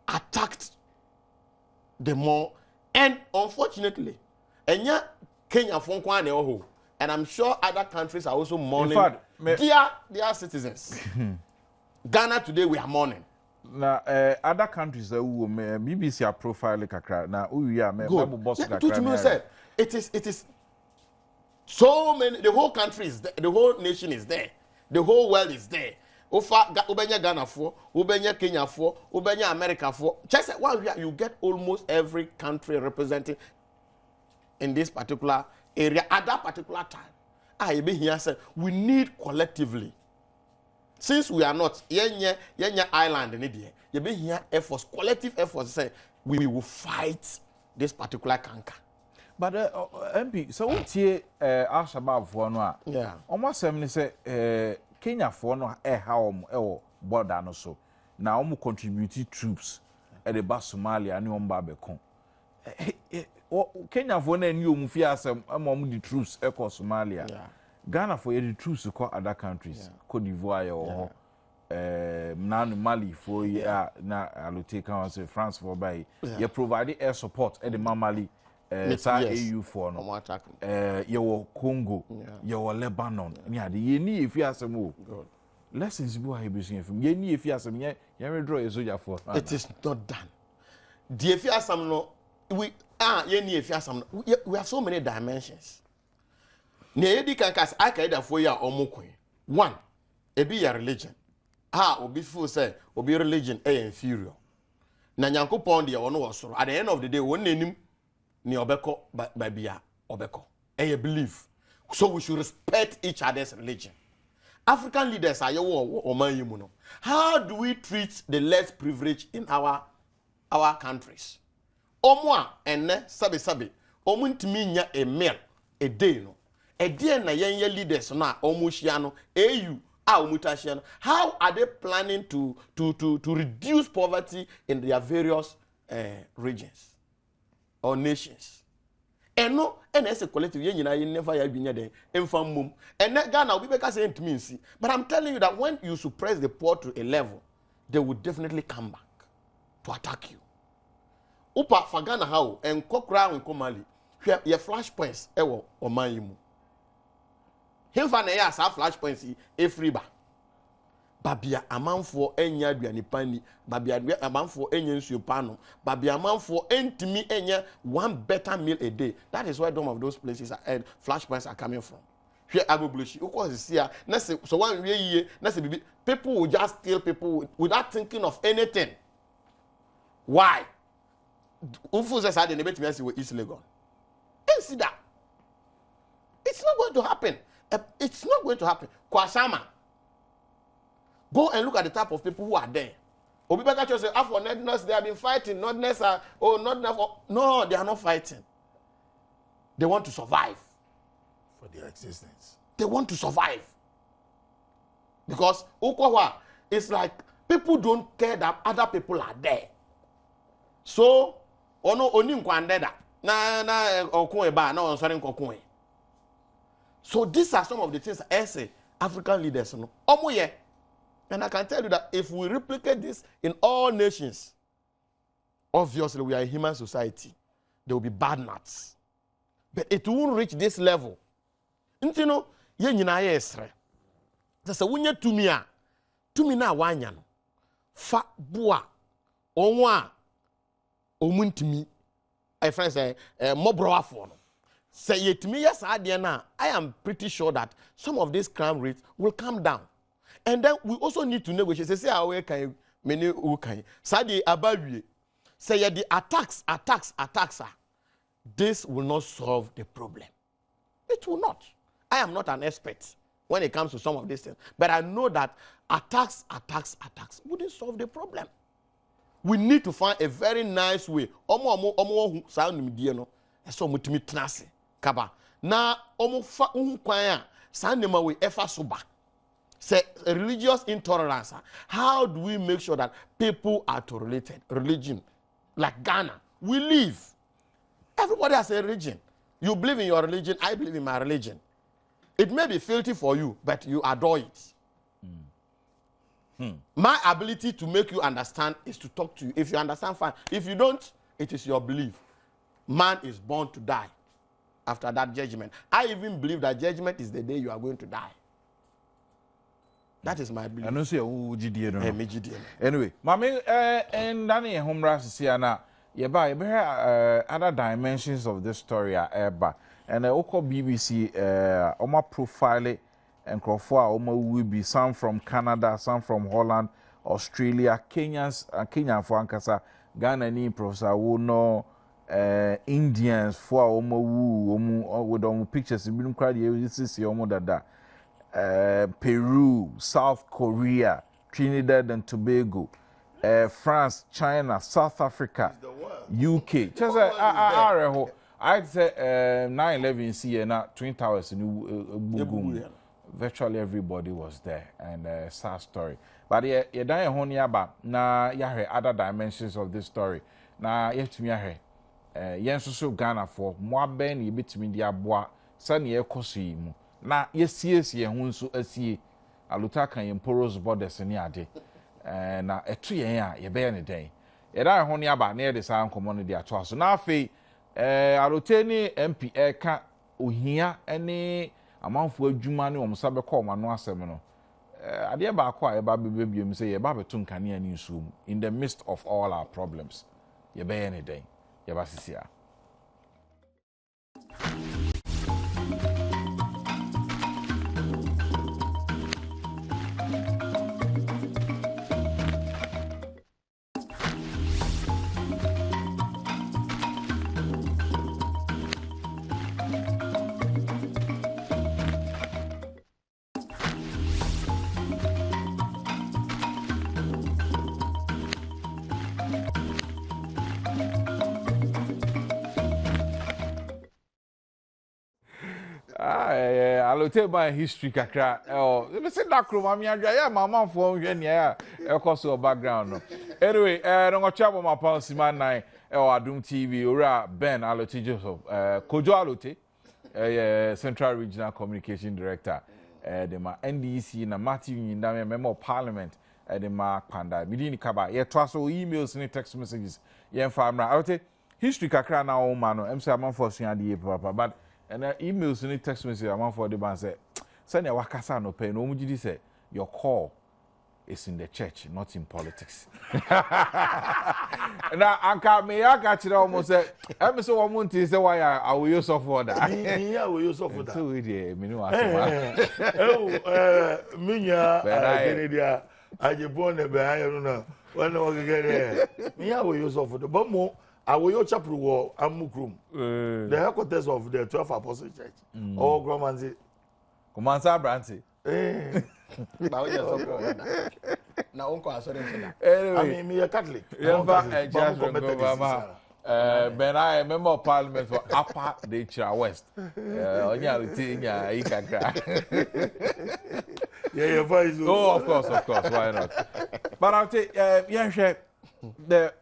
attacked the more, and unfortunately enya Kenya fon kwa na ho, and I'm sure other countries are also mourning their citizens. Ghana today we are mourning. Na other countries that BBC are profiling kakra na uya me boss kakra. It is so many, the whole country is there, the whole nation is there, the whole world is there. Ubenya Ghana for, Ubenya Kenya for, Ubenya America for. Just one year you get almost every country represented in this particular area at that particular time. I be here say we need collectively. Since we are not yenya island in India, you be here efforts, collective efforts say we will fight this particular canker. But MP, so what tie Al-Shabaab for no? Yeah. Almost some say Kenya for no how border no so. Now contribute troops at the bas Somalia and Yombabekon. Kenya for no new mufiasem among the troops echo Somalia. Yeah. Ghana for the troops to call other countries, Cote d'Ivoire or Mali for na allotate council France for by you provide air support at the Mali AU for no your Congo, your Lebanon, yeah, the ye if you have some more lessons you have been from ye if you have some ye draw a soldier for it is not done. The if you have some no we ye if you have some we have so many dimensions. Needi kan kas Al-Qaeda for ya omukwe. One, ebi ya religion. Obi feel say obi religion inferior. Na Nyankopon de ono wosoro. At the end of the day, won nanim ni obeko babia obeko. Belief. So we should respect each other's religion. African leaders are oman no. How do we treat the less privileged in our countries? Omwa enne sabe. Omuntimi nya a meal a day no. Again, na yenye leaders na omushiano AU omutashiano. How are they planning to reduce poverty in their various regions or nations? And no, and as a collective, you never have been there. And from mum, and that Ghana will be because it means. But I'm telling you that when you suppress the poor to a level, they will definitely come back to attack you. Upa for Ghana how and Kokra and Komali, your flashpoints ewo or mayimu. Him fa na ya sa flashpoints e free ba. Babia amanfo enya aduane pani, babia amanfo enya nsuo pano, babia amanfo entimi enya one better meal a day. That is where some of those places are flashpoints are coming from. Hwe agobloshi ukọ sia na se so one we yie na se bibi people will just steal people without thinking of anything. Why? Ufu say say dey betimi say we East Legon. See that. It's not going to happen. It's not going to happen. Kwasama. Go and look at the type of people who are there. Obibeka Church say, for Nedness, they have been fighting. No, they are not fighting. They want to survive. for their existence. They want to survive. Because it's like people don't care that other people are there. So, so these are some of the things as African leaders know. And I can tell you that if we replicate this in all nations, obviously we are a human society. There will be bad nuts. But it won't reach this level. You know, that's a winner to me. To me now, wanyan. Fa bua. Onwa. Omuntimi. My friend say, mobrowa for no. Say it me, yes, I am pretty sure that some of these crime rates will come down. And then we also need to negotiate. Say, how can many who can say about say the attacks. This will not solve the problem. It will not. I am not an expert when it comes to some of these things, but I know that attacks wouldn't solve the problem. We need to find a very nice way. Omo sound me no. So mutimi trase kaba. Na omo fa kwanya sound ma we efa soba. Say religious intolerance. How do we make sure that people are tolerated? Religion, like Ghana, we live. Everybody has a religion. You believe in your religion, I believe in my religion. It may be filthy for you, but you adore it. My ability to make you understand is to talk to you. If you understand, fine. If you don't, it is your belief. Man is born to die after that judgment. I even believe that judgment is the day you are going to die. That is my belief. I don't see who anyway, Mami, and Danny Homra Siana, other dimensions of this story are eba. And Oko BBC, Oma profile and Crawford, Oma will be some from Canada, some from Holland, Australia, Kenyans, Kenyan for Ankasa, Ghana, ni Professor Wono, Indians for Oma Wu, with pictures, in Binum Crowd, you see Omo Dada. Peru, South Korea, Trinidad and Tobago, France, China, South Africa, UK. Just I'd say 9/11 see na Twin Towers in virtually everybody was there, and sad story. But you don't honi aba na you hear other dimensions of this story. Na you to me hear so Ghana for mo ben you betimi dia boa sane e koso mu. Na yesiesie ho nso asie aluta kan yemporos borders ni ade na etu yen a ye be ne den ye da ho ne aba na ye de sa nkomo no de ato aso na afei aluta ni MP ka ohia ene amanfo adwuma ne omsa be ko omano asem no ade ba akwa ye ba bebiem say ye ba beto nkane ani nso mu in the midst of all our problems ye be ne den ye ba sisia. I'll tell my history kakra. Oh, let me say that mami ya mama for hwe ya ekoso background no. Anyway, no chabo ma pa sima nine Adom TV ora Ben Alote Joseph Kojo Alote Central Regional Communication Director the ma NDC na Matthew Nyindame member of Parliament the ma Panda Midini Kaba ye twaso emails ni text messages ye famra Alote history kakra na o ma no em say amon for suade papa but and emails and text message among for the band say, send your wakasa no pay no mujidi say your call is in the church, not in politics. Now, Uncle me I got it almost say, I'm so one thing say why I will use of for that. Yeah, we use of that. So we did, me know. Minya, I just born a bear, I don't know. When I get there, me I will use of the but more. I will your chapel war Amukrum. The headquarters of the 12 Apostle Church. Oh, Gromanzi. Comanza Branty. Now, Uncle, I saw them. I mean, me a Catholic. Just Ben I member of parliament for Upper Dechira West. Onya Lutinya Ikaka. Yeah, voice. Oh, of course, why not? But I'll take the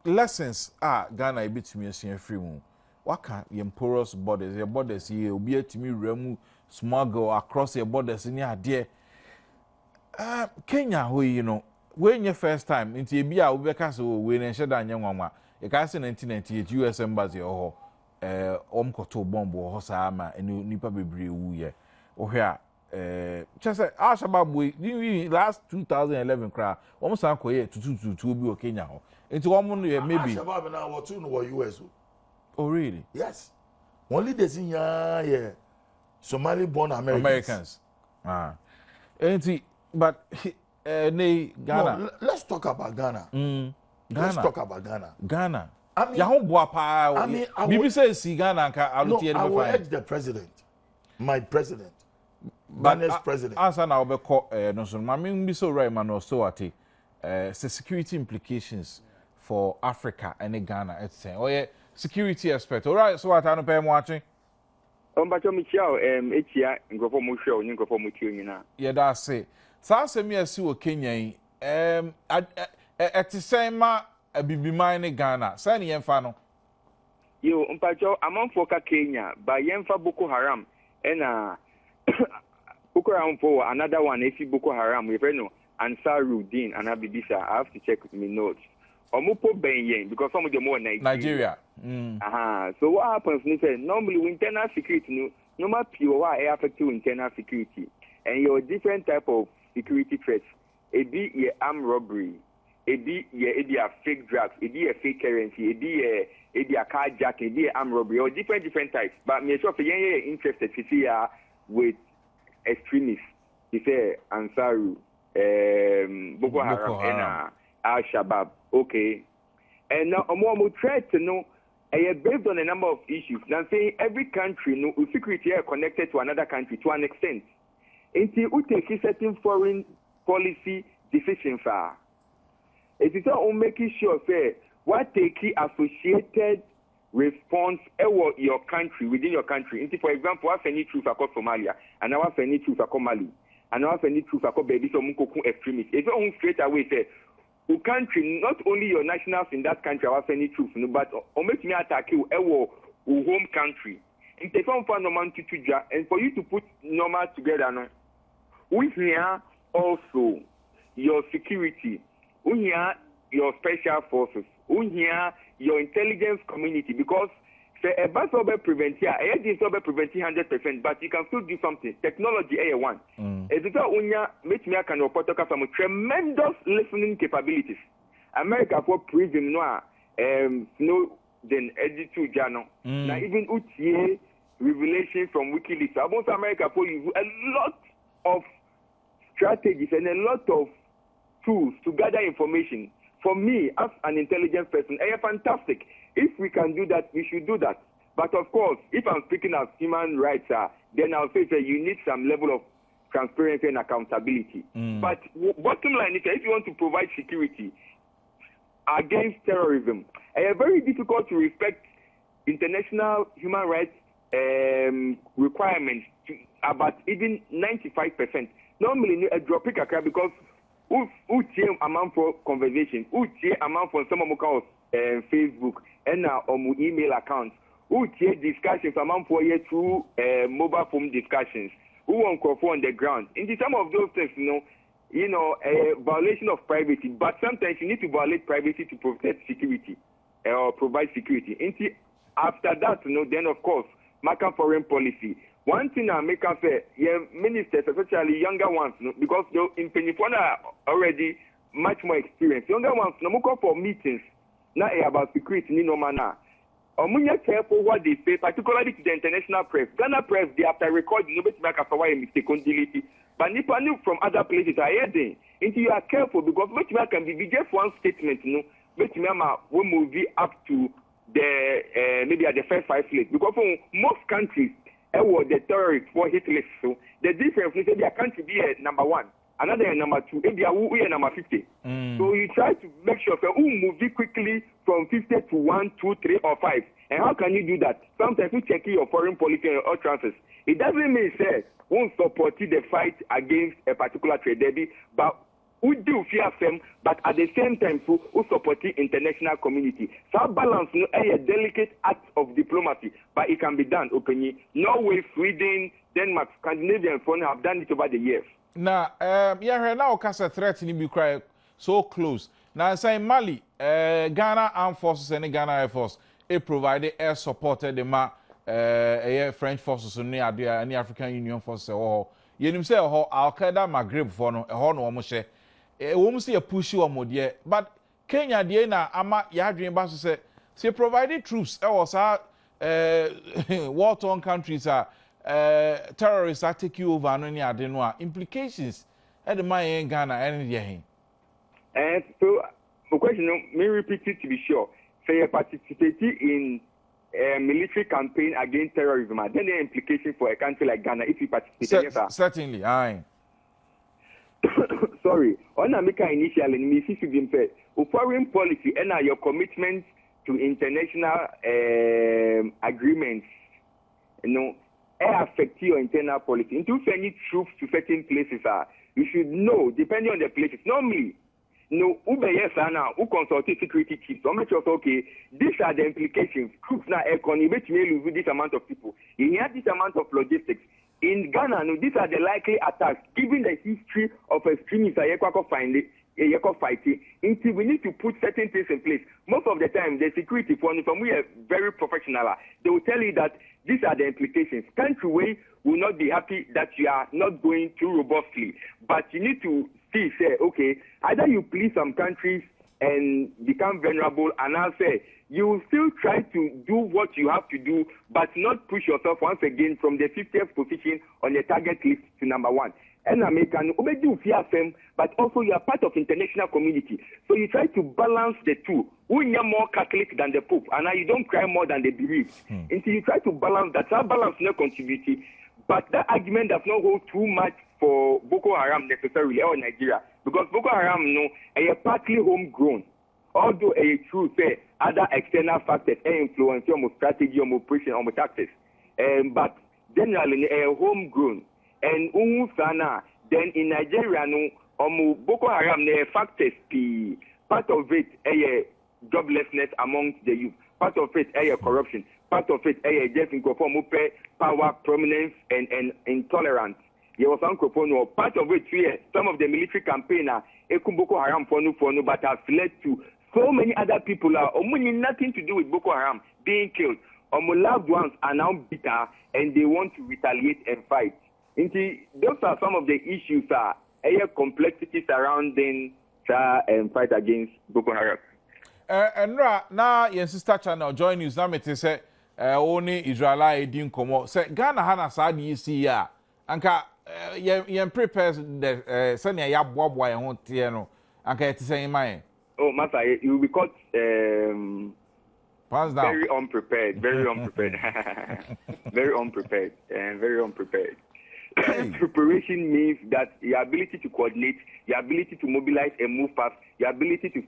lessons are Ghana a bit to me as free moon. What can your porous borders, your borders here, be to me remu smuggle across your borders in your dear Kenya, who you know, when your first time into a beer, we can so when and shut down young mama. You can say 1998 US Embassy or Omkoto bomb or Hosama and Nipa Bibri Wuye. Or here, just Al Shabab, we last 2011 cry almost uncle to be Kenya. Into one maybe. Shabab now what two no US. Oh, really? Yes. Only the senior, yeah. Somali born Americans. But Ghana. No, let's talk about Ghana. Ghana. Let's talk about Ghana. Ghana. I mean, Bibi says Ghana. I will urge the president, my president, Ghana's president. Answer now, no, so I mean, be so right, man, or so at security implications for Africa and Ghana. It's saying, oh yeah, security aspect. All right, so what I don't pay watching. Bacho Michel, Etia, and go for Musho, and go for Mutuina. Yeah, that's it. So, say me as you Kenya, at the same a bibi mine Ghana, Sani and Fano. You, Bacho, among Foka Kenya, by Yemfa Boko Haram, and Boko Haram for another one, if Boko Haram, we no Ansarudin and Abibisa. I have to check my notes. Omupo Benyen, because some of them more Nigeria. So what happens? Normally, with internal security, no matter pure air affect to internal security, and your different type of security threats. A be your armed robbery, a be your fake drugs, a be a fake currency, a be a carjacking, a be armed robbery, or different types. But me sure for you interested to see with extremists, you say Ansaru, Boko Haram, and Al Shabab. Okay. And now, I'm trying to know, based on a number of issues, now saying every country, security are connected to another country to an extent. Until you take certain foreign policy decisions, it is all making sure, say, what take associated response your country, within your country. For example, I have any troops across Somalia, and I have any troops across Mali, and I have any troops across baby, so extremists. It's all straight away, say, your country, not only your nationals in that country have any troops, but make me attack you, your home country. And for you to put normal together, we hear also your security, we hear your special forces, we hear your intelligence community, because a bad prevent here, I didn't prevent 100%, but you can still do something. Technology, one. It's make me can report some tremendous listening capabilities. America for prison noir, then edit journal. Now even UTA revelation from WikiLeaks. About America for you a lot of strategies and a lot of tools to gather information. For me, as an intelligence person, fantastic. If we can do that, we should do that. But of course, if I'm speaking as human rights, then I'll say that you need some level of transparency and accountability. But bottom line is, if you want to provide security against terrorism, it's very difficult to respect international human rights requirements to about even 95%. Normally, a drop pick because who amount for conversation, who amount for some of Facebook and email accounts, who discussions amount for you through mobile phone discussions, who won't call on the ground. Into some of those things, a violation of privacy, but sometimes you need to violate privacy to protect security or provide security. After that, then of course, market foreign policy. One thing I make up say, ministers, especially younger ones, because in Penifona are already much more experienced. Younger ones, no more for meetings, not about security, no manner. Omunya careful what they say, particularly to the international press. Ghana press, they after recording, nobody make a mistake on delete. But Nipa from other places are heading. Until you are careful, because which can be just one statement, which will move up to the maybe at the first 5 places. Because for most countries, the terrorists for hit list. So the difference is that their country be number 1 another number 2, maybe we are number 50. So you try to make sure that we move quickly from 50 to 1, 2, 3, or 5. And how can you do that? Sometimes you check your foreign policy or transfers. It doesn't mean say won't support the fight against a particular trade debit, but we do fear them, but at the same time, we support the international community. So balance is a delicate act of diplomacy, but it can be done openly. Norway, Sweden, Denmark, Scandinavian phone have done it over the years. Now, now Casa threat in be so close. Now, say Mali, Ghana Armed Forces and Ghana Air Force, it provided air support the French forces and the African Union forces. You say Al Qaeda Maghreb for no, no share. We see a push you on there, but Kenya, the na ama yadrin basu say provided troops. Was war-torn countries are terrorists are take you over and any other implications. At the my in Ghana and the And so, the question, may repeat it to be sure. Say you participate in a military campaign against terrorism, then the implication for a country like Ghana if you participate. Certainly, aye. Sorry, on America initially, Mississippi said, foreign policy and your commitment to international agreements, affect your internal policy. Into sending troops to certain places, you should know, depending on the places. Normally, who consult security chiefs. So make sure, okay, these are the implications. Troops now, you lose this amount of people. You have this amount of logistics. In Ghana, these are the likely attacks, given the history of extremists fighting. Until we need to put certain things in place. Most of the time, the security from we are very professional. They will tell you that these are the implications. Country will not be happy that you are not going too robustly, but you need to say, okay, either you please some countries and become vulnerable, and I'll say you will still try to do what you have to do, but not push yourself once again from the 50th position on the target list to number 1. And American, but also you are part of international community. So you try to balance the two. When you're more Catholic than the Pope, and you don't cry more than they believe. Until you try to balance that, balance no contributing. But that argument does not hold too much for Boko Haram necessarily or Nigeria, because Boko Haram are partly homegrown. Although a true say other external factors influence your strategy, your operation, or tactics, but generally a homegrown. And then in Nigeria Boko Haram factors part of it a joblessness amongst the youth, part of it a corruption, part of it a just in power, prominence, and intolerance. There was part of it some of the military campaign Boko Haram but has led to so many other people nothing to do with Boko Haram being killed. Loved ones are now bitter and they want to retaliate and fight. Those are some of the issues complexity surrounding fight against Boko Haram. And now your sister channel join news now me say only Israel din komo say Ghana hana sa di see ya anka yen prepare the senior ya boaboa ye ho tie no anka it say man. Oh master, you will be caught very unprepared. Very unprepared. Preparation means that your ability to coordinate, your ability to mobilize and move fast, your ability to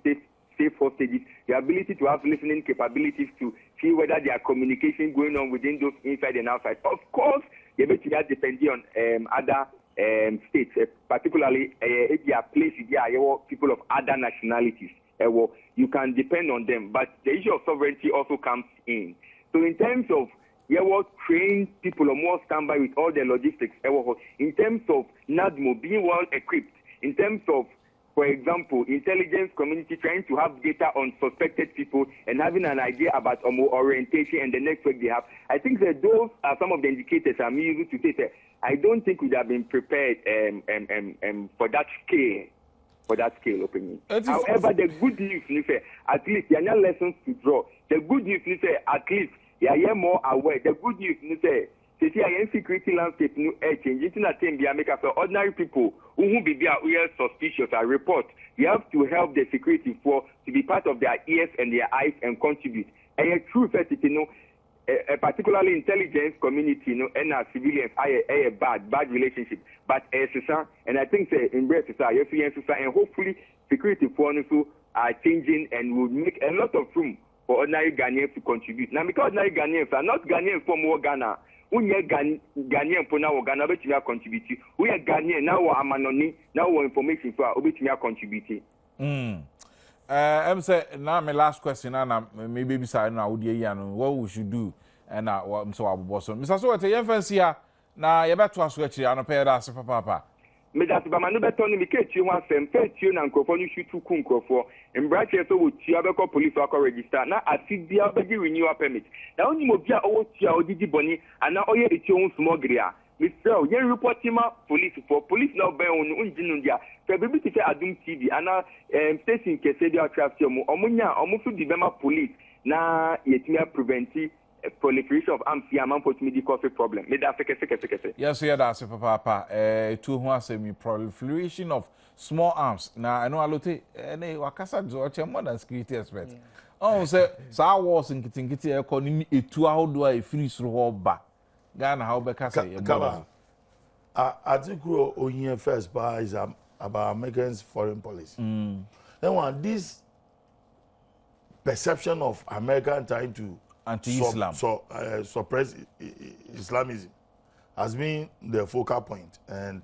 save hostages, your ability to have listening capabilities to see whether there are communication going on within those inside and outside. Of course, you have to depend on other states, particularly if you are places where people of other nationalities. You can depend on them, but the issue of sovereignty also comes in. So in terms of trained people are more standby with all the logistics. In terms of NADMO being well equipped, in terms of, for example, intelligence community trying to have data on suspected people and having an idea about orientation and the network they have, I think that those are some of the indicators I'm using to say that I don't think we have been prepared for that scale. For that scale opinion. However, the good news is at least there are lessons to draw. The good news is at least you are more aware. The good news is the security landscape changing. So ordinary people who be suspicious and report. You have to help the security force to be part of their ears and their eyes and contribute. And a true fact, particularly intelligence community, and civilians, a bad relationship. But and I think in breath, and hopefully security for are changing and will make a lot of room for ordinary Ghanaians to contribute. Now, because ordinary Ghanaians are not Ghanaians from Ghana, we are Ghanaian for now Ghana, but we are contributing. We are Ghanaian now, we are Manoni, now we are information for which we are contributing. I'm say now my last question, and maybe beside now, what we should do, and I'm so boss. Mr. So, what you fancy here? Now, you better switch here and pay that, Papa. Medasi ba manu beto ni mikechi ho asem fetio na nkrofo ni hwitu ku nkrofo embrache so wo tia beko police akọ register na afibia begi renewal permit na onyi mo bia owo tia odidi boni ana oye etio hu smogri a Mr. Yen reporting ma police for police now be on unjinu dia fe bibi ti fe Adom TV ana station kese dia traffic omunya omufu di bema police na yetimi preventi proliferation of arms here man put me the cause problem. Me that seke. Yes, yeah, that's papa. To who say me proliferation of small arms. Now I know a lot. Any wakasa do more than security expert. Oh, say sa wars in kitingiti economy etu how do I free through ba. Ghana how be kasa. Kaba. I think we first bar is about Americans' foreign policy. Then one this perception of American trying to anti-Islam suppress Islamism has been the focal point, and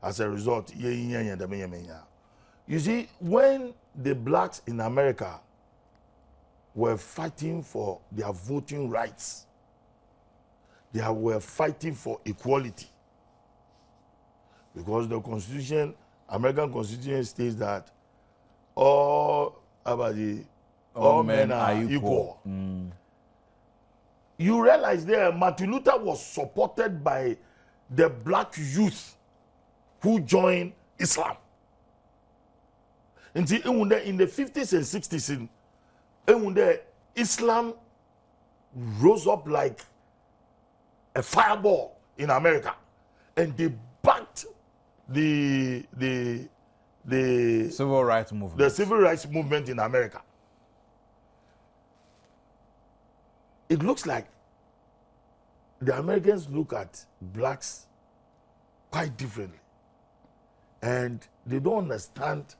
as a result, you see, when the blacks in America were fighting for their voting rights, they were fighting for equality, because the Constitution, American Constitution, states that all men are equal. You realize there, Martin Luther was supported by the black youth who joined Islam. And in the 50s and 60s, Islam rose up like a fireball in America, and they backed the civil rights movement. The civil rights movement in America. It looks like the Americans look at blacks quite differently, and they don't understand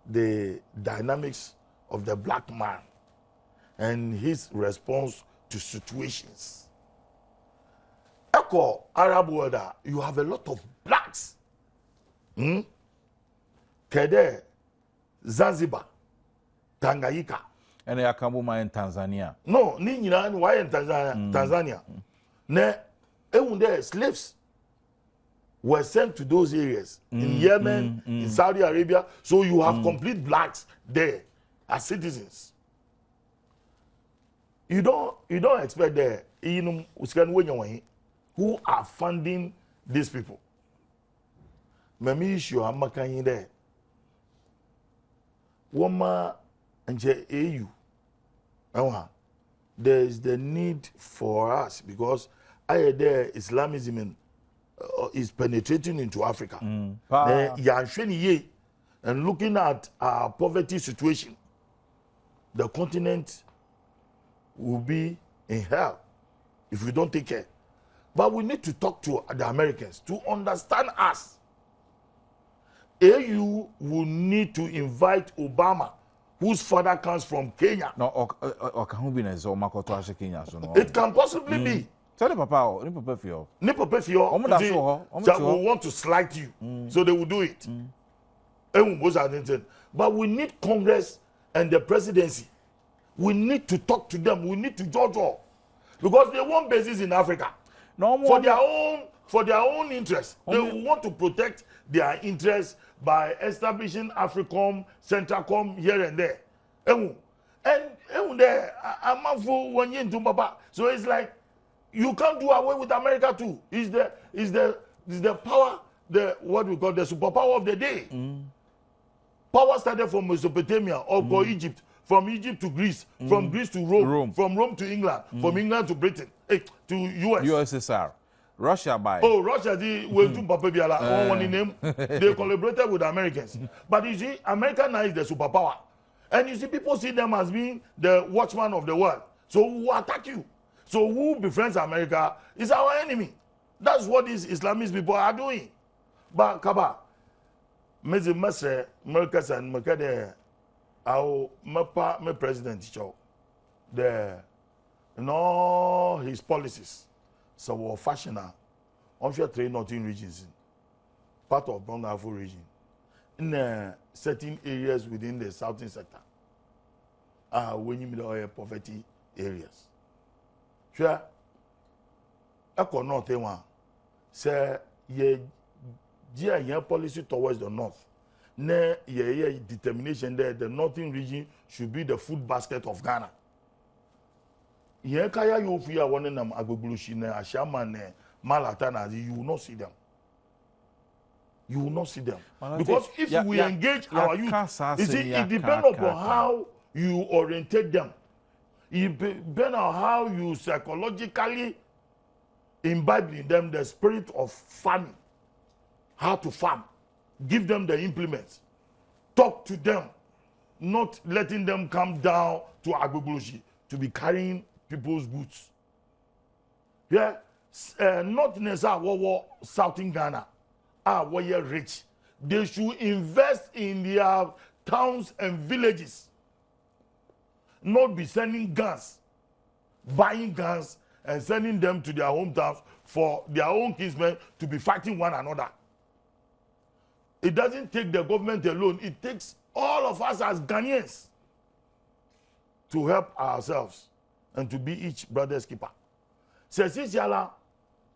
the dynamics of the black man and his response to situations. Echo Arab world, you have a lot of blacks. Kede, Zanzibar, Tanganyika. And they are Kambuma in Tanzania. No, why in Tanzania? Slaves were sent to those areas in Yemen, in Saudi Arabia. So you have complete blacks there as citizens. You don't expect there who are funding these people. Memi issue amakanyi there. Woma and AU. There is the need for us, because Islamism is penetrating into Africa. And looking at our poverty situation, the continent will be in hell if we don't take care. But we need to talk to the Americans to understand us. AU will need to invite Obama, whose father comes from Kenya. No, it can possibly be. Tell the papa, they will want to slight you, so they will do it. But we need Congress and the presidency. We need to talk to them. We need to judge all, because they want bases in Africa for their own interests. They want to protect their interests by establishing Africom, Centracom here and there. So it's like you can't do away with America too. Is the power, what we call the superpower of the day. Power started from Mesopotamia or Egypt, from Egypt to Greece, from Greece to Rome, from Rome to England, from England to Britain, to US. USSR. Russia by. Oh, Russia, they collaborated with the Americans. But you see, America now is the superpower. And you see, people see them as being the watchman of the world. So who will attack you? So who befriends America is our enemy. That's what these Islamist people are doing. But Kaba, Mezi Mese, Americans and Makade, our my president, show the all his policies. So we're fashioner, I'm sure 3 northern regions, part of Bangladesh region, in certain areas within the southern sector. When you mean poverty areas. Sure. Eko north one say ye policy towards the north. Ne ye determination there the northern region should be the food basket of Ghana. Ye kaya you fear one nam agboglushi ne ashama ne malatana you will not see them. You will not see them. Because if we engage our youth, you see, it depends upon how you orientate them. It depends on how you psychologically imbibe in them the spirit of farming, how to farm, give them the implements, talk to them, not letting them come down to Agbogboshi to be carrying people's goods. Yeah, not necessarily Southern Ghana where you're rich. They should invest in their towns and villages, not be sending guns, buying guns, and sending them to their hometowns for their own kinsmen to be fighting one another. It doesn't take the government alone. It takes all of us as Ghanaians to help ourselves and to be each brother's keeper. Sesisiala,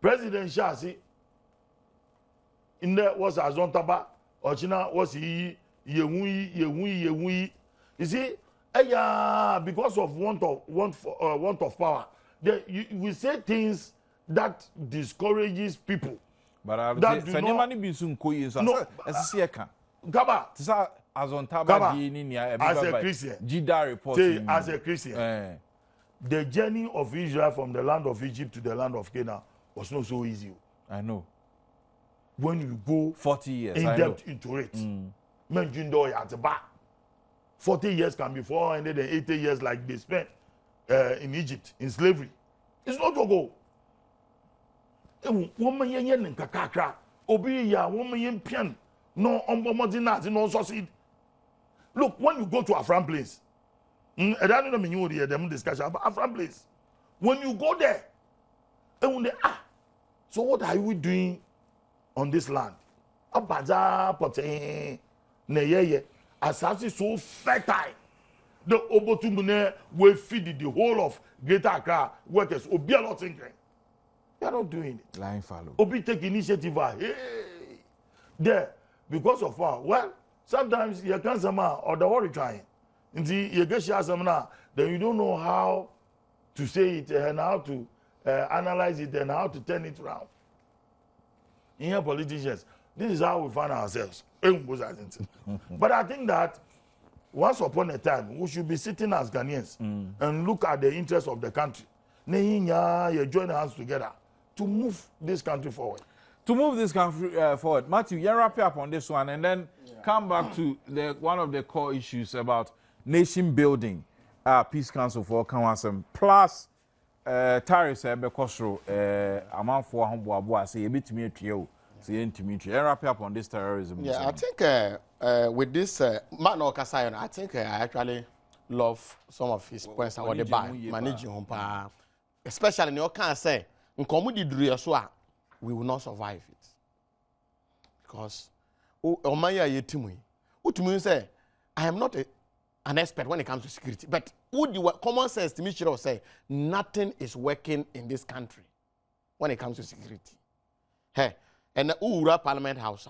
President Shasi, in there was Azontaba, Ochina was Yehui. You see, because of want of power, we say things that discourages people. But that do not be soon no, as Gaba, as on Tabadi, as a Christian, Jida report as a Christian, the journey of Israel from the land of Egypt to the land of Canaan was not so easy. I know. When you go 40 years in depth into it, 40 years can be 480 years like they spent in Egypt in slavery. It's not to go. Woman yen kakakra, obi ya woman yen pian, no ombomodina, no succeed. Look, when you go to Afran place, I don't know me you hear them discussion about Afran place. When you go there, and when they so what are we doing on this land? Abaza pote ne ye asasi so fertile. The Obotumune will feed the whole of Greater Accra workers. Obi a lot thinking. They are not doing it. Lying follow. Obi take initiative. Hey, there because of what? Well, sometimes you can't some or the worry trying. Until you get share some now, then you don't know how to say it and how to analyze it and how to turn it around. In here, politicians, this is how we find ourselves. But I think that once upon a time, we should be sitting as Ghanaians and look at the interests of the country. You join hands together to move this country forward. To move this country forward, Matthew, you wrap up on this one and then come back to one of the core issues about nation building, Peace Council for Kawasam, plus tariffs, amount for Humboa, say a bit to me a trio. Wrap up on this terrorism. Yeah, I think with this man or Kasayan, I think I actually love some of his points about the back managing home, especially in your can say in comedy we will not survive it because say I am not an expert when it comes to security, but would you common sense to me should say nothing is working in this country when it comes to security. Hey. And the Parliament House,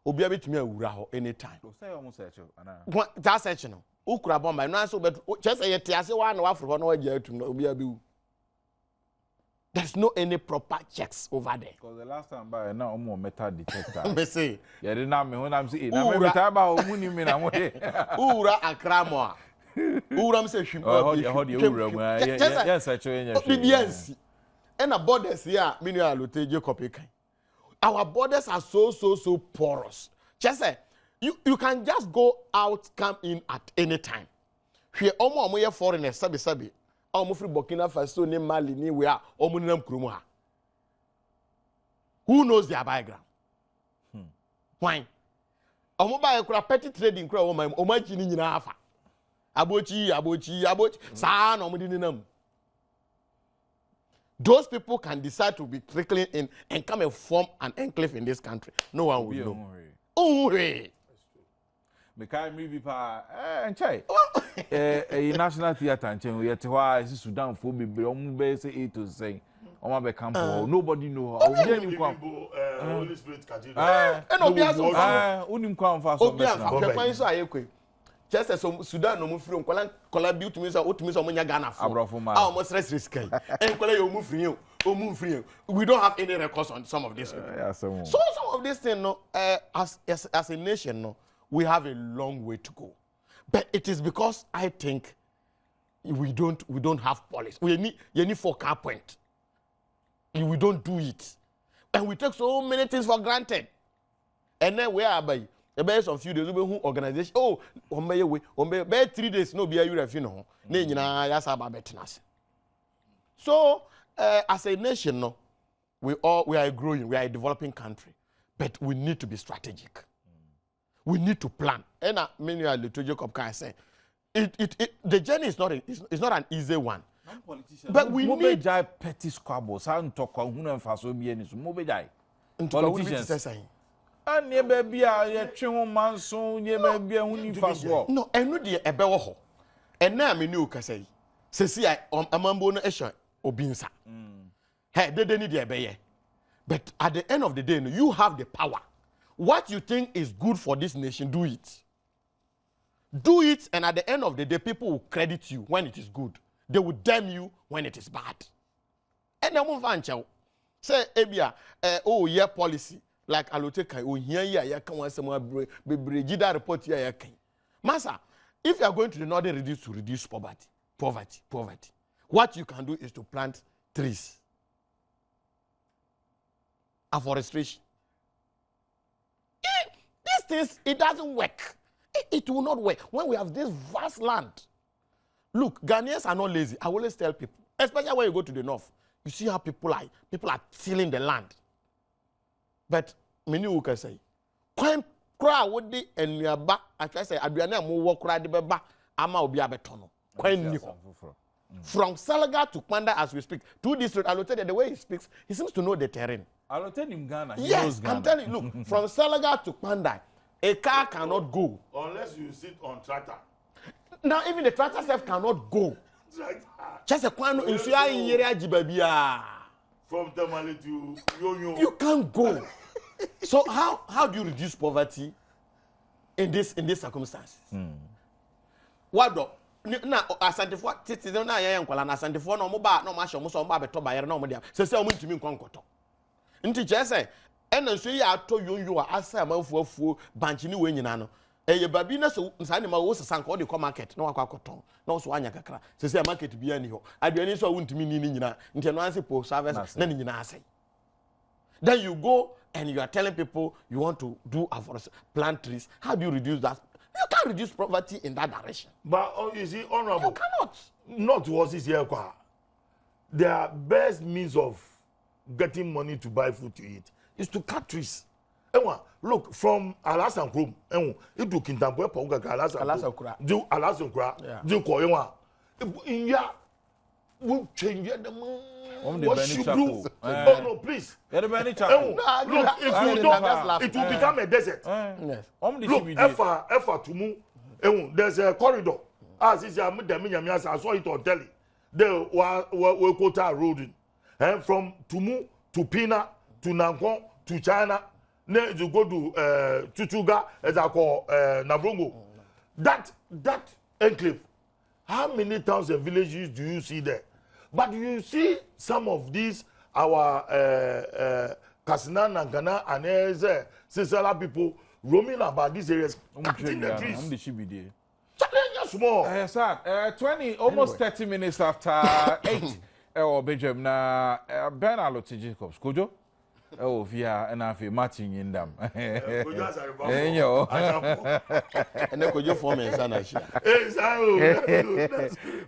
obi abi tumi awura ho anytime. Say almost search ana. That search no. Ukura bomba no so but just say yete ase wa na wa fro no agya atum no obi abi. There's no any proper checks over there. Because the last time by now omo metal detector. Me say. Yeah, dey na me when am say na me metal ba omu ni me na mo dey. Ura akramo a. Ura me say hwim. Oh, the ura mu. Yeah, search enya. Obedience. And a borders here, me no alote Jacob kan. Our borders are so porous. Just say you can just go out, come in at any time. Here, omo foreigners sabi omo free Burkina Faso ni Mali ni we a omo ninam kurom ha. Who knows their background? Why? Omo ba ekura petty trading kura omo achi ni nyina afa. Abochi sa na omo di ninam. Those people can decide to be trickling in and come and form an enclave in this country. No one will know. Oh, hey. Because maybe enchai national theatre and yet why Sudan for be say 8 to say be camp nobody know Holy Spirit cathedral and obiaso unim kwa mfa so just as Sudan no mufiri kola bi utumi so omunya Ghana for mo stress risk and kola you mufiri we don't have any records on some of this so some of this thing no as a nation no we have a long way to go, but it is because I think we don't have policy. We need 4 point. We don't do it, and we take so many things for granted. And then where are by the best of few days we who organization. Oh, be 3 days no be you refi no. Ne nyina ya sa ba betnas. So as a nation, no, we are growing. We are a developing country, but we need to be strategic. We need to plan. And many are little Jacob can say, the journey is not an easy one. But we need petty squabbles. I don't talk on who and Faso be any so mobile politicians. And ye baby a chimo manson, ye baby a winning fast walk. No, and no dear a bewo. And now me new say, see I amambo no esha obinsa. Hey, they need their baye. But at the end of the day, you have the power. What you think is good for this nation, do it. Do it, and at the end of the day, people will credit you when it is good. They will damn you when it is bad. And then move on, say, Ebia, oh, yeah, policy, like Aloteka, oh, here, can want some Brigida report here, Massa, if you are going to the northern region to reduce poverty, what you can do is to plant trees. Afforestation. These things, it doesn't work. It will not work. When we have this vast land. Look, Ghanaians are not lazy. I always tell people, especially when you go to the north, you see how people are tilling the land. But many who can say, when crowd would be and you are back, I can say, Adriana mo walk crowd the back, ama obi abetono. From Salaga to Kwanda as we speak, to this road, Alote, the way he speaks, he seems to know the terrain. Alote in Ghana. Yes, I'm telling you, look, from Salaga to Kwanda, a car cannot go. Unless you sit on tractor. Now, even the tractor self cannot go. Just a kwano in Suya in Yeria Jibabia. From Tamale to Yo-Yo. You can't go. So how do you reduce poverty in this circumstance? What do? Na asantefo titi na ya yankwala na asantefo na omo na omo ahye omo so omo abeto bayere na omo dia se omo ntimi nkwankoto nti chese ena nso ya ato yonyo a asa amanfo afuo banchi ni we nyina no eye babi na so nsa ne ma wo sesan ko de ko market na wakwa koton na so anya kakra se market bia ni ho aduani so wo ntimi ni nyina nti no anse po service na ni nyina ase. Then you go and you are telling people you want to do plant trees. How do you reduce that? You can't reduce poverty in that direction. But you see, honorable, you cannot. Not towards this year. The best means of getting money to buy food to eat is to cut trees. Look, from Alasan Krum, it took in Tampa, Alasan Kra, do Alasan Kra, do Koyama. Yeah, we'll change the what you do? Oh no, please. Look, if you don't, it will become a desert. Yes. Look, effort to move. There's a corridor. As is I saw it on telly. The Wakota road, from Tumu to Pina to Nankon to China. Then you go to Tutuga, as I call Navrongo. That enclave. How many towns and villages do you see there? But you see some of these, our Kasina, Nankana, and Sisala people roaming about these areas, cutting the trees. Challenge small. Sir, 20, almost 30 minutes after 8, or Benjamin, Ben Alote Jacobs, Kojo? Oh, yeah, and I feel matching in them. Enyo. And then could you form in Sanashia?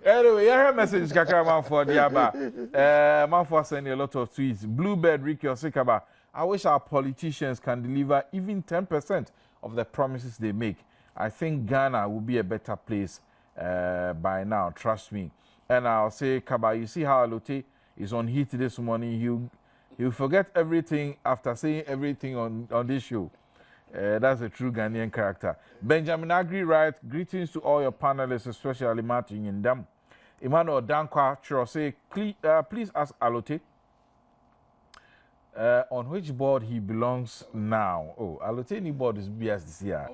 Anyway, I have a message Kakama for the Abba. Man for sending a lot of tweets. Bluebird Ricky Osikaba. I wish our politicians can deliver even 10% of the promises they make. I think Ghana will be a better place by now, trust me. And I'll say, Kaba, you see how Alote is on heat this morning. He'll forget everything after saying everything on this show. That's a true Ghanaian character. Benjamin Agri writes, greetings to all your panelists, especially Martin in them. Emmanuel Dankwa say, please ask Alote on which board he belongs now. Oh, Alote any board is BS this year.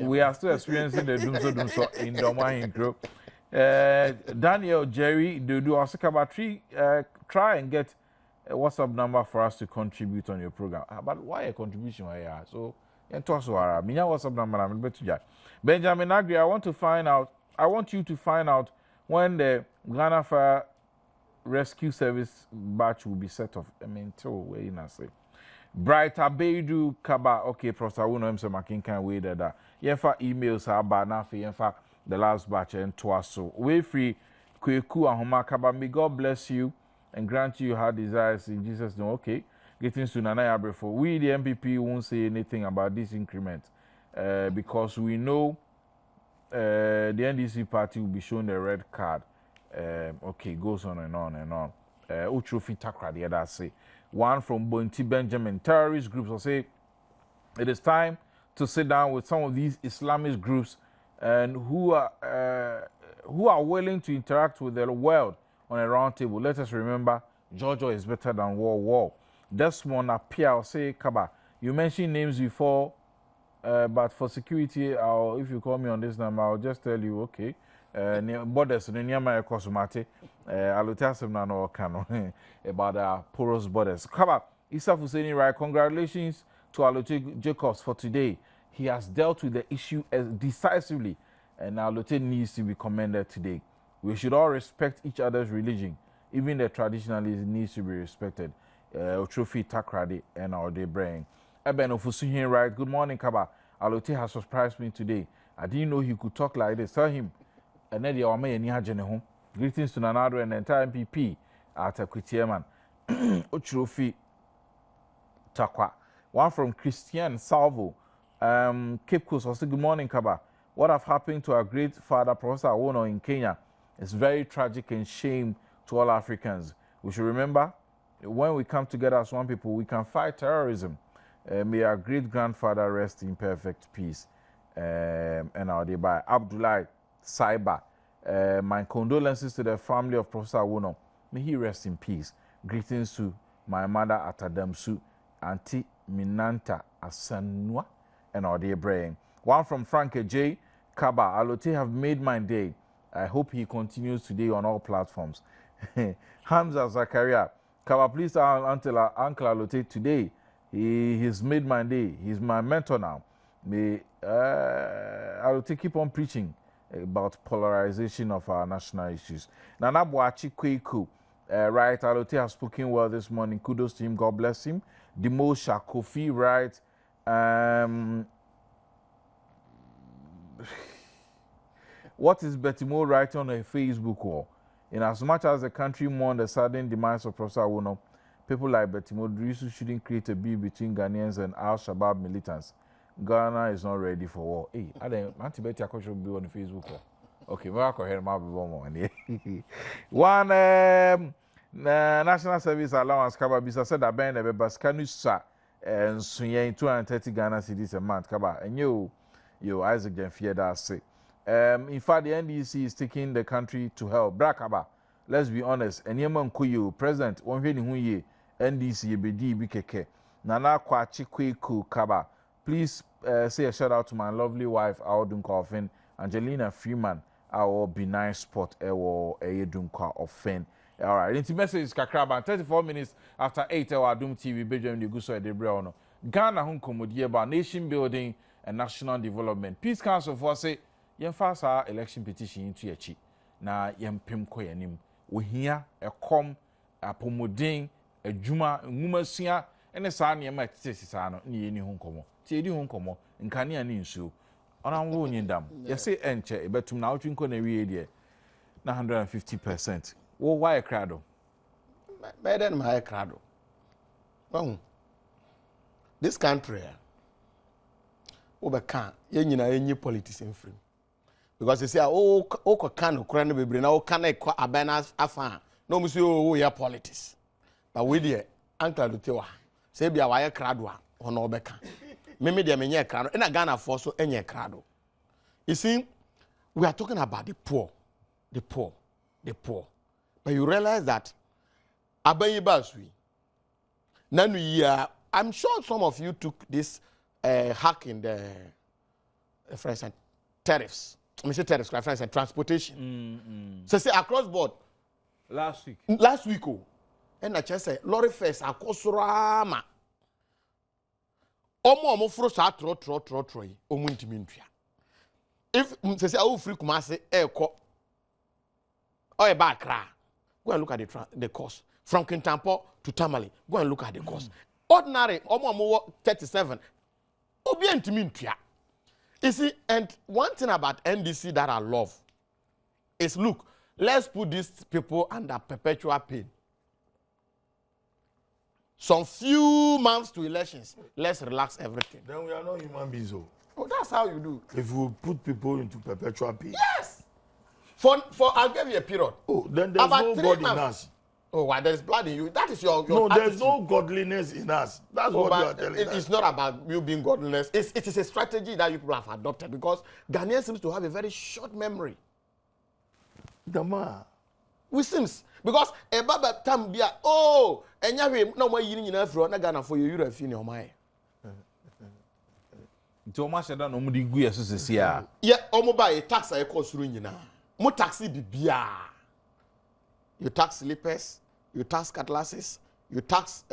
We are still experiencing the Dumso in Domain Group. Daniel, Jerry, Dudu Osikaba, try and get a WhatsApp number for us to contribute on your program. But why a contribution here? So, and toss wara. Minya WhatsApp number I'm better to Benjamin Agri, I want you to find out when the Ghana Fire Rescue Service batch will be set off. I mean, till where you not say. Bright Abedu Kaba, okay, Professor Uno Mse Makinkan way that. Yenfa emails are bad now for yenfa the last batch and twice so. Way free Kweku Ahoma Kaba, may God bless you and grant you your desires in Jesus' name. Okay, getting to Nana Abrefo. We, the MPP, won't say anything about this increment because we know the NDC party will be shown the red card. Okay, goes on and on and on. Utrofi Takra, the other say. One from Bonti Benjamin. Terrorist groups will say it is time to sit down with some of these Islamist groups and who are willing to interact with the world on a round table. Let us remember, Georgia is better than war. Desmond Apia, say, Kaba, you mentioned names before, but for security, if you call me on this number, I'll just tell you, okay, borders, near my Kosumate, I'll tell some no cano about porous borders. Kaba, Isaf Husseini, right? Congratulations to Alote Jacobs for today. He has dealt with the issue decisively, and Alote needs to be commended today. We should all respect each other's religion. Even the traditionalists needs to be respected. Trophy Takrade and our day brain. Eben Ofusuhin, right? Good morning, Kaba. Alote has surprised me today. I didn't know he could talk like this. Tell him. And then the Ome and Yahajenehu. Greetings to Nanado and the entire MPP at Equitiaman. Trophy Takwa. One from Christian Salvo. Cape Coast also, good morning, Kaba. What have happened to our great father, Professor Awono in Kenya? It's very tragic and shame to all Africans. We should remember, when we come together as one people, we can fight terrorism. May our great-grandfather rest in perfect peace. And our day by Abdullah Saiba. My condolences to the family of Professor Awono. May he rest in peace. Greetings to my mother at Adamsu, Auntie Minanta Asanua, and our dear brain. One from Frank J. Kaba, Alote have made my day. I hope he continues today on all platforms. Hamza Zakaria, Kaba, please tell Uncle Alote today. He's made my day. He's my mentor now. May Alote keep on preaching about polarization of our national issues. Nana Boachi Kweku, right? Alote has spoken well this morning. Kudos to him. God bless him. Demo Shakofi, right? What is Betty Moore writing on her Facebook wall? In as much as the country mourned the sudden demise of Professor Awono, people like Betty Moore shouldn't create a beef between Ghanaians and Al-Shabaab militants. Ghana is not ready for war. Hey, I didn't Auntie Betty should be on the Facebook wall. Okay, well, I'll hear my one National Service Allowance Kaba Bisa said that Ben Baskanusa and Sunyan 230 Ghana cedis a month Kaba and you Isaac Jenfier that say. In fact, the NDC is taking the country to hell. Brakaba, let's be honest. And Yemen Kuyu, President, one year, NDC, BD, BKK. Nana Kwachi Kweku Kaba. Please say a shout out to my lovely wife, Aodun Kofen, Angelina Freeman, our benign spot, our Ayedun Kofen. All right, the message is Kakraba. 34 minutes after 8 hour Adom TV, Bedroom, the Guso, the Brown. Ghana Hunkomudia about nation building and national development. Peace Council for say, Yemfa sa election petition into yachi. Na yempem ko yanim. We hear a com apomodin adwuma nwuma sua ene saa ne ma tete saa no ne yeni ho nkomo tie di ho nkomo nkane ani nsuo ona wo nyindam yese enche ebetum na wotwe nko na wie de na 150%. Wo why crado? Better than my crado. Well, this country, overcome, any politics in free. Because they say, oh, can Ukraine be bring out can I abandon afan? No, monsieur, oh, yeah, politics. But we dear, Uncle Lutewa, say be a wire crado or no becca. Maybe they may crado, and I Ghana for so any crado. You see, we are talking about the poor. The poor. But you realize that Abayi Baswi, Nanu year, I'm sure some of you took this hack in the for instance, tariffs. I say tariffs, for instance, transportation. So say across board. Last week, oh, and I just say lorry first akosurama. Omo fro sa tro omo ntimi ntua. If say I free Kumasi eko or a back cry. Go and look at the cost. From Kintampo to Tamale, go and look at the cost. Ordinary, almost 37. Obien to me, you see, and one thing about NDC that I love is look, let's put these people under perpetual pain. Some few months to elections, let's relax everything. Then we are not human beings. Oh, that's how you do. If we put people into perpetual pain. Yes! For I'll give you a period. Oh, then there's no God in us. Oh, why there's blood in you? That is your no, attitude. there's no godliness in us. That's what you are telling us. It's not about you being godliness. It is a strategy that you people have adopted because Ghanaians seems to have a very short memory. Dama. We seems because a baba tam bia oh enya no more yini nyina afro na Ghana for you rafi ne omai. Nti o ma sheda no mu di gu yesosesi a. Yeah, omo ba e tax e cost ru nyina. Mo taxi bibia. You tax slippers, you tax cutlasses, you tax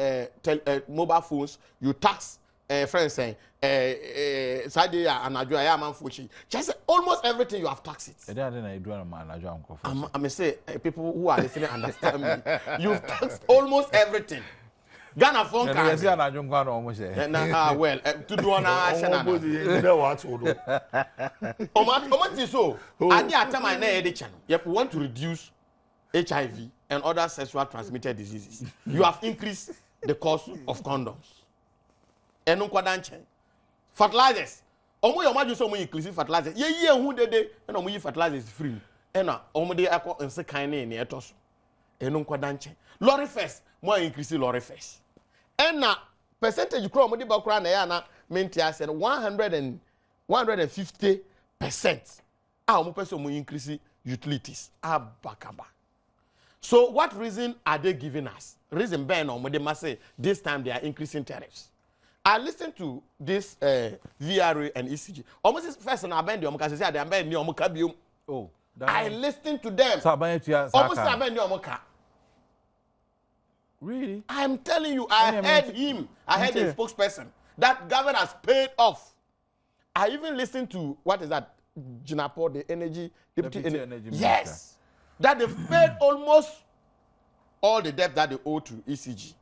mobile phones, you tax friends saying Sadia and Adjoa man fuchi. Just almost everything you have taxed it. I may say people who are listening understand me. You've taxed almost everything. Ghana phone card. Well, to do an so at the time I know yep, we want to reduce HIV and other sexual transmitted diseases. You have increased the cost of condoms. And no kwadanche. Fertilizers. Omo your maju so mo increase fertilizers. Ye hu dede and omo fertilizers free. And omo de akọ nse kan na ne etoso. And no kwadanche. Lorry first, more increase lorry first. And na percentage kro omo de ba kra na ya na mentia said 150%. Omo person omo increase utilities. Abakaba. So what reason are they giving us? Reason Ben or they must say this time they are increasing tariffs. I listened to this VRA and ECG. Almost first and I bend you because they are bend you. Oh, I listened to them. Almost I bend you. Really? I'm telling you, I heard him. I heard the spokesperson. That government has paid off. I even listened to what is that? Jinapo, the deputy energy. Yes. That they've paid almost all the debt that they owe to ECG.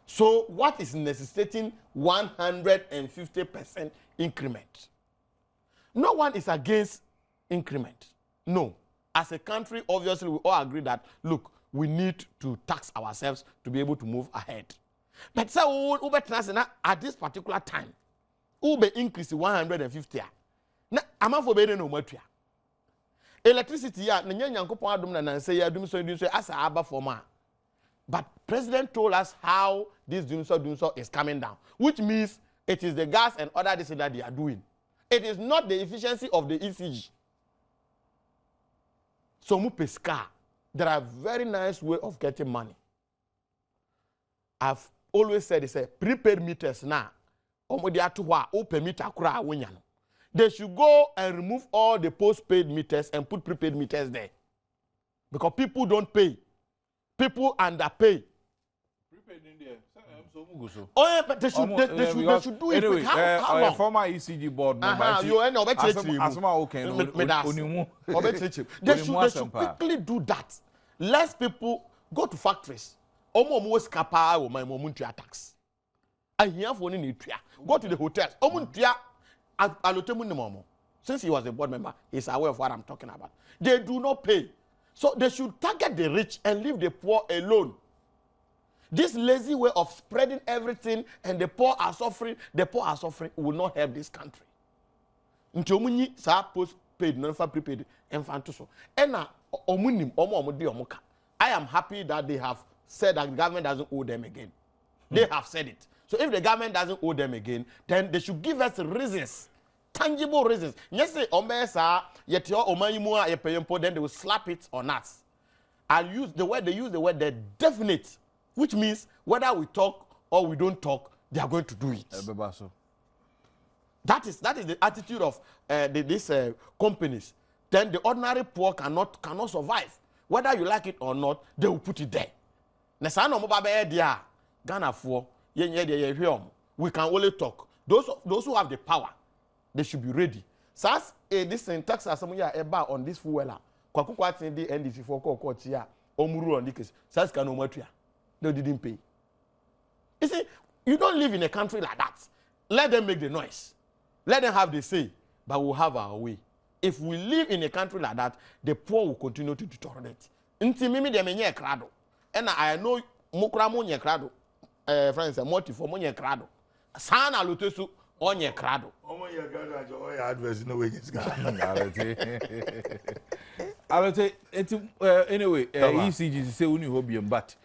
So what is necessitating 150% increment? No one is against increment. No. As a country, obviously, we all agree that, look, we need to tax ourselves to be able to move ahead. But so Uber Transna at this particular time, Uber increase 150. Now, I'm not forbidding no more. Electricity ya nanya nyankopon adom na nanse ya adom so asa aba forma. But president told us how this doom so is coming down, which means it is the gas and other things that they are doing. It is not the efficiency of the ECG. So mu pesca, there are very nice way of getting money. I've always said it's a prepaid meters now. Omodi atuwa open meter kura awenya no. They should go and remove all the postpaid meters and put prepaid meters there. Because people don't pay. People underpay. Prepaid in there. Oh, yeah, but they should do it. Anyway, how long? Former ECG board member. They should quickly do that. Less people go to factories. omo was kapa o my momuntua tax. I hear for ni tua. Go to the hotels. Omuntua alotemu ni momo. Since he was a board member, he's aware of what I'm talking about. They do not pay. So they should target the rich and leave the poor alone. This lazy way of spreading everything and the poor are suffering will not help this country. Nti sa post-paid, non-prepaid, so. I am happy that they have said that the government doesn't owe them again. They have said it. So if the government doesn't owe them again, then they should give us reasons. Tangible reasons. Yes, say yet your omayimua then they will slap it on us. They use the word the definite, which means whether we talk or we don't talk, they are going to do it. That is the attitude of these companies. Then the ordinary poor cannot survive. Whether you like it or not, they will put it there. Ghana for we can only talk. Those who have the power, they should be ready. SAS this tax as some eba on this fuel. Kwaku the NDC for court here. Omuru on this. SAS can no they didn't pay. You see, you don't live in a country like that. Let them make the noise. Let them have the say, but we'll have our way. If we live in a country like that, the poor will continue to deteriorate. Until mimi de menye krado. And I know mukra mo nye krado. Friends, motive for mo nye krado. Sana lutesu onye krado. Omo ye krado ajo oya adverse no way is Alote anyway, ECG say uni hobium but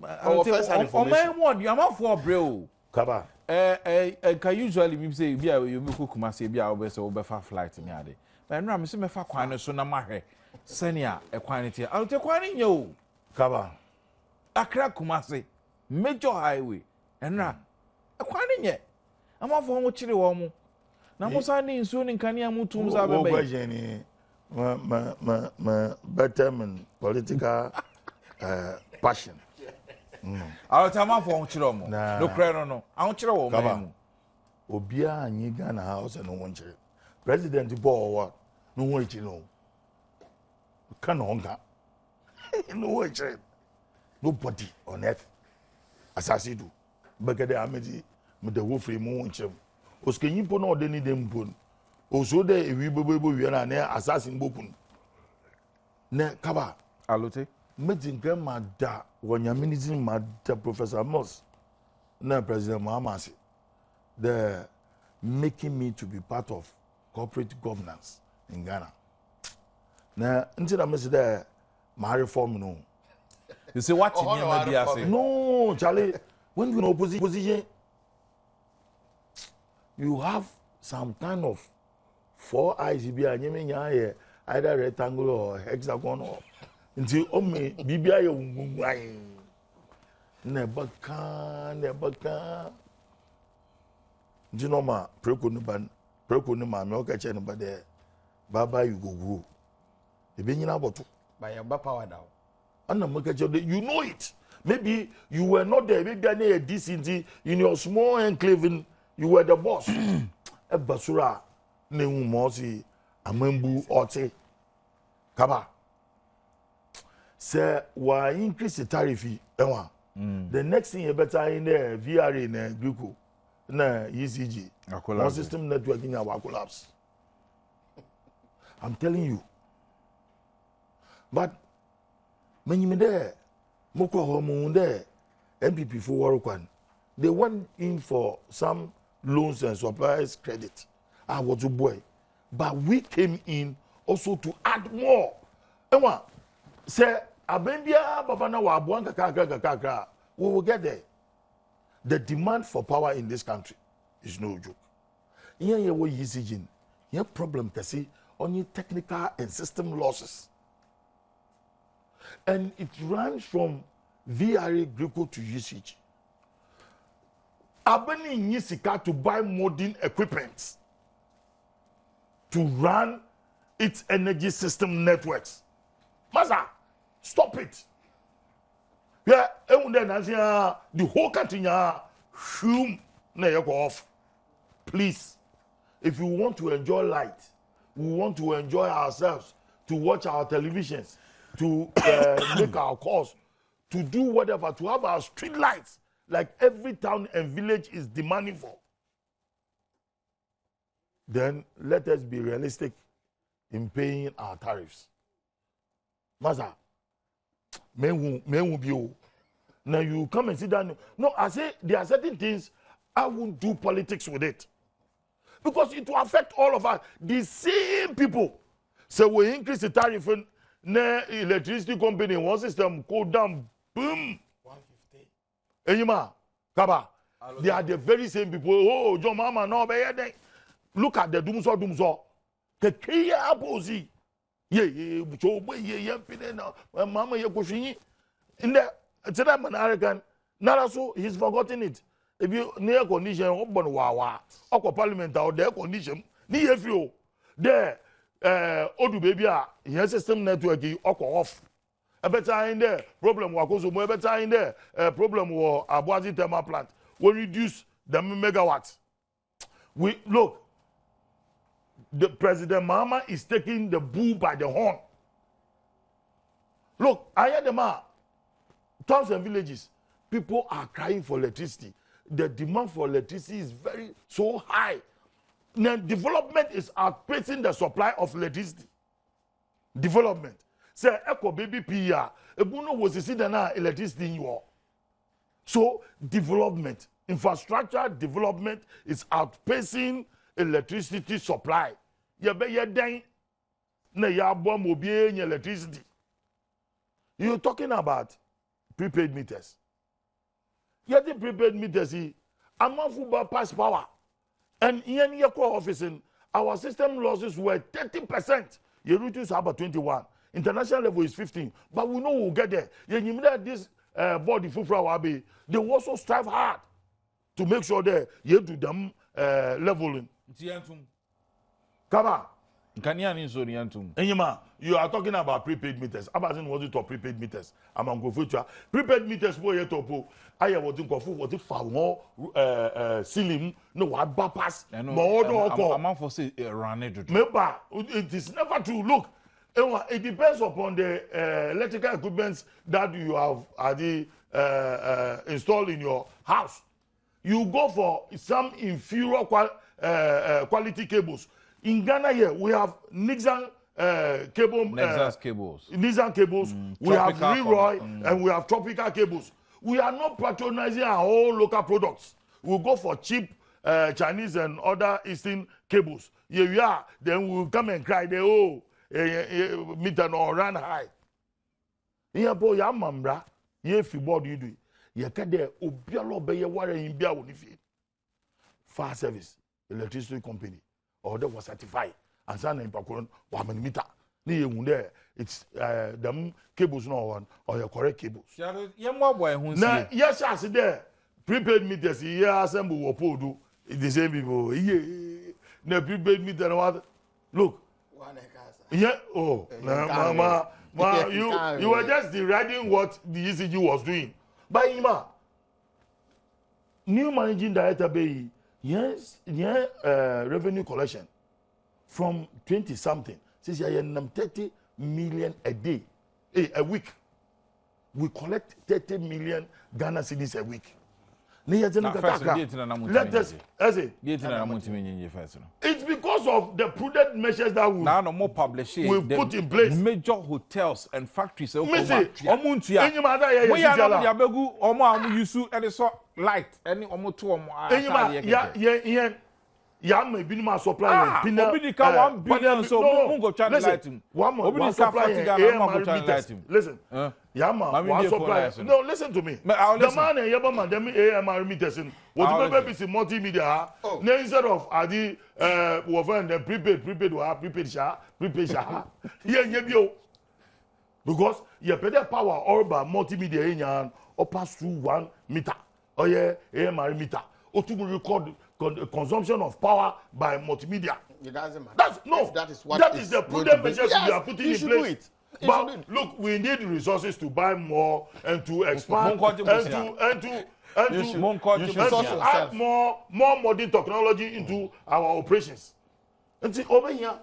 I'm out for bro. Kaba. Can usually we say bia you make kuma say bia obese obefa flight ni ade. But no am say mefa kwan so na mahwe. Senia e kwan ti. Alote kwan ni o. Kaba. Accra Kumasi major highway. Enra. E kwan ni nye. Amafo ho chire wo mu. Na mo sa ni nsuo ni nkania mutum sa bebe. Wo gwa better political passion. Awo tama fo ho chire mo. No kre no. Ahon chire wo mu. Obia anyi Ghana house no won chire. President Boy wa no won chire no. Kan honga. No won chire. Nobody on earth asase do. Begede amedi me de wo free mo won chire. Oskenyi po na ode ni dem po. Oso de ewi bebebo wi na na assassin bokun ne kaba alote meeting grandma da wonyaminism mada Professor Moss na President Muhammad they making me to be part of corporate governance in Ghana na until I say that my reform no you say what you mean be say no Charlie when you in opposition you have some kind of 4 eyes be anyanya either rectangle or hexagon or until ome bibia ye wunwai never can jinoma preko ni ma me okache ni bade baba you go grow e be nyina boto by your power down anna makache you know it maybe you were not there maybe na DC in your small enclave you were the boss e basura ne mosi amambu ote kaba say wa increase the tariff enwa the next thing you better in there VRA na Greco na ECG one system network in our collapse I'm telling you but when you there moko homo there MPP for work they went in for some loans and supplies credit what to boy but we came in also to add more enwa say abembia baba na wa abuan kaka we will get there the demand for power in this country is no joke here we ECG here problem kasi only technical and system losses and it runs from VRA Greco to ECG abani nyisika to buy modern equipment to run its energy system networks. Maza, stop it. Yeah, the whole country na off. Please, if you want to enjoy light, we want to enjoy ourselves, to watch our televisions, to make our calls, to do whatever, to have our street lights like every town and village is demanding for, then let us be realistic in paying our tariffs. Master, men will be you. Now you come and sit down. No, I say there are certain things I won't do politics with it. Because it will affect all of us. The same people. So we increase the tariff in the electricity company, one system go down, boom. 150. Enyima, Kaba. They are the very same people. Oh, John Mama, no, but look at the Dumso. The clear opposite. Yeah, Mama, you're pushing in the American. Naraso, he's forgotten it. If you near condition, open wawa, aqua parliament out there condition, near you there. Odu baby, here system network off. A better in there, problem was also more better in there. Problem was Abuazi thermal plant. We reduce the megawatts. We look, the President Mahama is taking the bull by the horn. Look, I hear the man, towns and villages, people are crying for electricity. The demand for electricity is so high. Now, development is outpacing the supply of electricity. Development. Say, Echo baby Pia, Ebuno was see the electricity in you. So, development, infrastructure development is outpacing electricity supply. You be ye dang, na ya bomb will be in electricity. You're talking about prepaid meters. Yet the prepaid meters, I'm not for pass power. And in your core office, our system losses were 30%. You reduce about 21. International level is 15. But we know we'll get there. You know this body Fufra, they also strive hard to make sure that you do them leveling. Come on. You are talking about prepaid meters. Abazin was it to prepaid meters? I'm on go future. Prepaid meters boy topo. I was to go for what if more ceiling no what bypass. More I'm for say run it. Remember, it is never true. Look, it depends upon the electrical equipment that you have installed in your house. You go for some inferior quality cables. In Ghana here, we have Nixon cables. We have Leroy and we have tropical cables. We are not patronizing our own local products. We'll go for cheap Chinese and other Eastern cables. Here we are. Then we'll come and cry, meter no run high. Here, boy, I'm mambra. Here, if you board you do. Here, kade obialo be ye ware in bia wonifi. Fire service, electricity company. Or that was certified and sign in Pakun, 1 meter. It's them cables no one or your correct cables. Now, yes, I said there, prepaid meters, yeah, assemble or pull do the same people. Yeah, no prepaid meter. What? Look, yeah, oh, mama, you were just deriding what the ECG was doing. By Ima, new managing director Bay. Yes, revenue collection from 20-something. Since you are 30 million a day, a week. We collect 30 million Ghana cedis a week. Let us, it's because of the prudent measures that we put in place. Major hotels and factories. Light any may be my supply. $1 billion so mungo channel lighting. One supply listen. One supply. No, listen to me. The man and Yabama them AMR meters in what maybe see multimedia. Instead of Adi the prepaid or prepaid sha. Yeah, because you pay the power or by multimedia in or pass through 1 meter. Oh yeah, AMR meter. Or to record consumption of power by multimedia. It doesn't matter. That is the prudent measures we are putting in place. But look, we need resources to buy more and to expand and to add more modern technology into our operations. And see over here,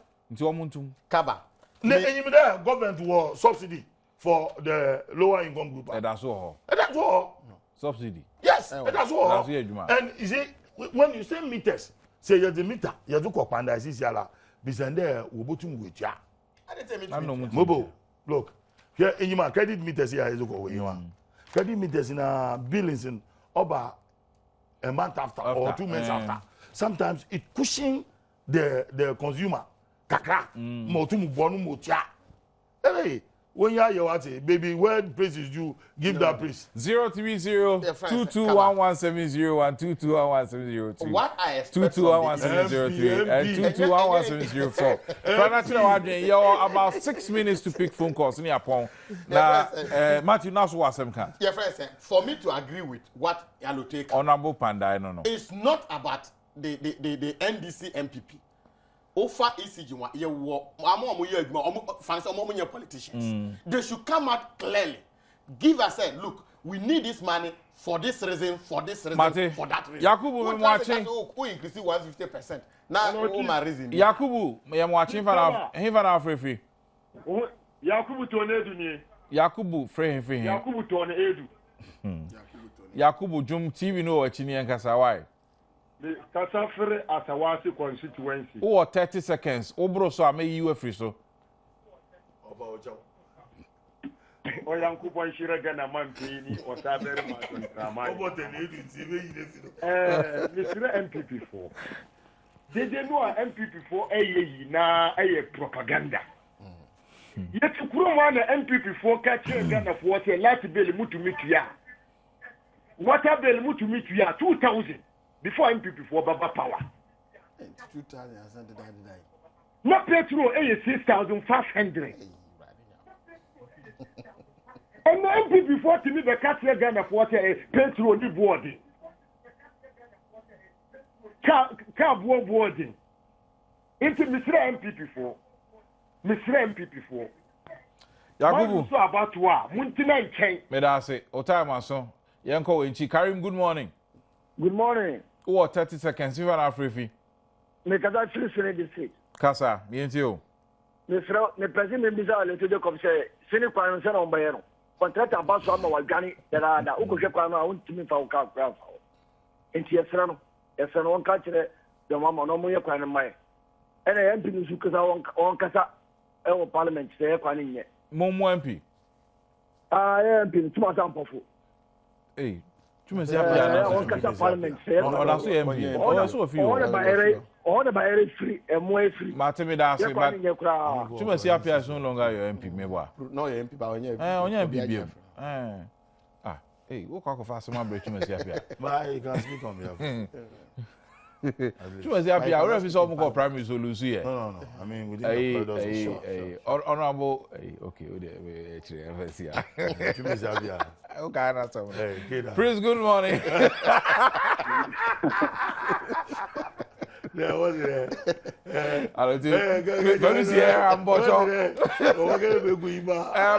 Kaba. the government was subsidy for the lower income group. That's all. That's all. Subsidy. Yes, that's all. That's it, and you see, when you say meters, say you're the meter, you're the copanda, is yala, Bisande, Ubutum with ya. Mobo, look, here in your credit meters here is go. Credit meters in billings in over a month after or 2 months after. Sometimes it pushing the consumer. Kakra, motumu bonu motia. Hey, when you are your baby, where praise is due, give that praise. 030-2211-701, 2211-702. What I expect 2211-703 and 2211-704. Financial, you're about 6 minutes to pick phone calls in your phone. Now, Matthew, now what some can. Yeah, friends, for me to agree with what Yalo take. Honorable Panda, I don't know. It's not about the NDC MPP. Offer ECG one, politicians. They should come out clearly. Give us a look. We need this money for this reason, for that reason. Yakubu, watching. Who increase 150%. Now, my reason. Yakubu, I'm watching for free. Yakubu to Edu. Yakubu, free. Yakubu to Edu. Yakubu, Jum TV no Chini and Kasawai. The Kasafere Asawasi constituency. Oh, 30 seconds. Obro so I may you a free so. O yanku bon shiraga na man pini o sabere ma don tramai. Mr. MPP4. They know MPP4 aye na aye propaganda. Yet kuro ma na MPP4 ka che Ghana for what lati bill mutu mitua. What a bill mutu mitua 2000 before MPP4 baba power. 2000 no petrol aye 6500. And the MPP4 to me the catch Ghana for what petrol the boarding. Car boarding. Into Mr. MPP4. Yakubu. So about what? Muntina chain. Me da say, o time aso. Yanko Enchi Karim, good morning. Good morning. Oh, 30 seconds. If I'm free. Me kada feel the street. Kasa, me and you. Me president me bisa le to come say, sini kwa nse na ombaye no. Contract about so ama wagani da uko kwa na untimi fa uka kwa. Enti yesra no won ka kire de mama no mo ye kwa ne mai. Ena ye mpi nsu kasa won kasa e wo parliament say ye kwa ne nye. Mo MP. Ye mpi tuma sa mpofo. Eh, tuma se apia na won kasa parliament say. O da so MP. O so fi o. On the buyer free and more free. Martin da say but tuma se apia so longer your MP me boa. No your MP ba onye. Onye MP. Hey, what kind of fast man break tuma se apia? But you can speak on behalf. Tuma se apia, where if so mo primary solution here. No. I mean within the corridors of shop. Honorable, okay, we actually see. Tuma se apia. Okay, that's all. Prince, good morning. There was it. I don't think. Let me see here. I'm Bocho.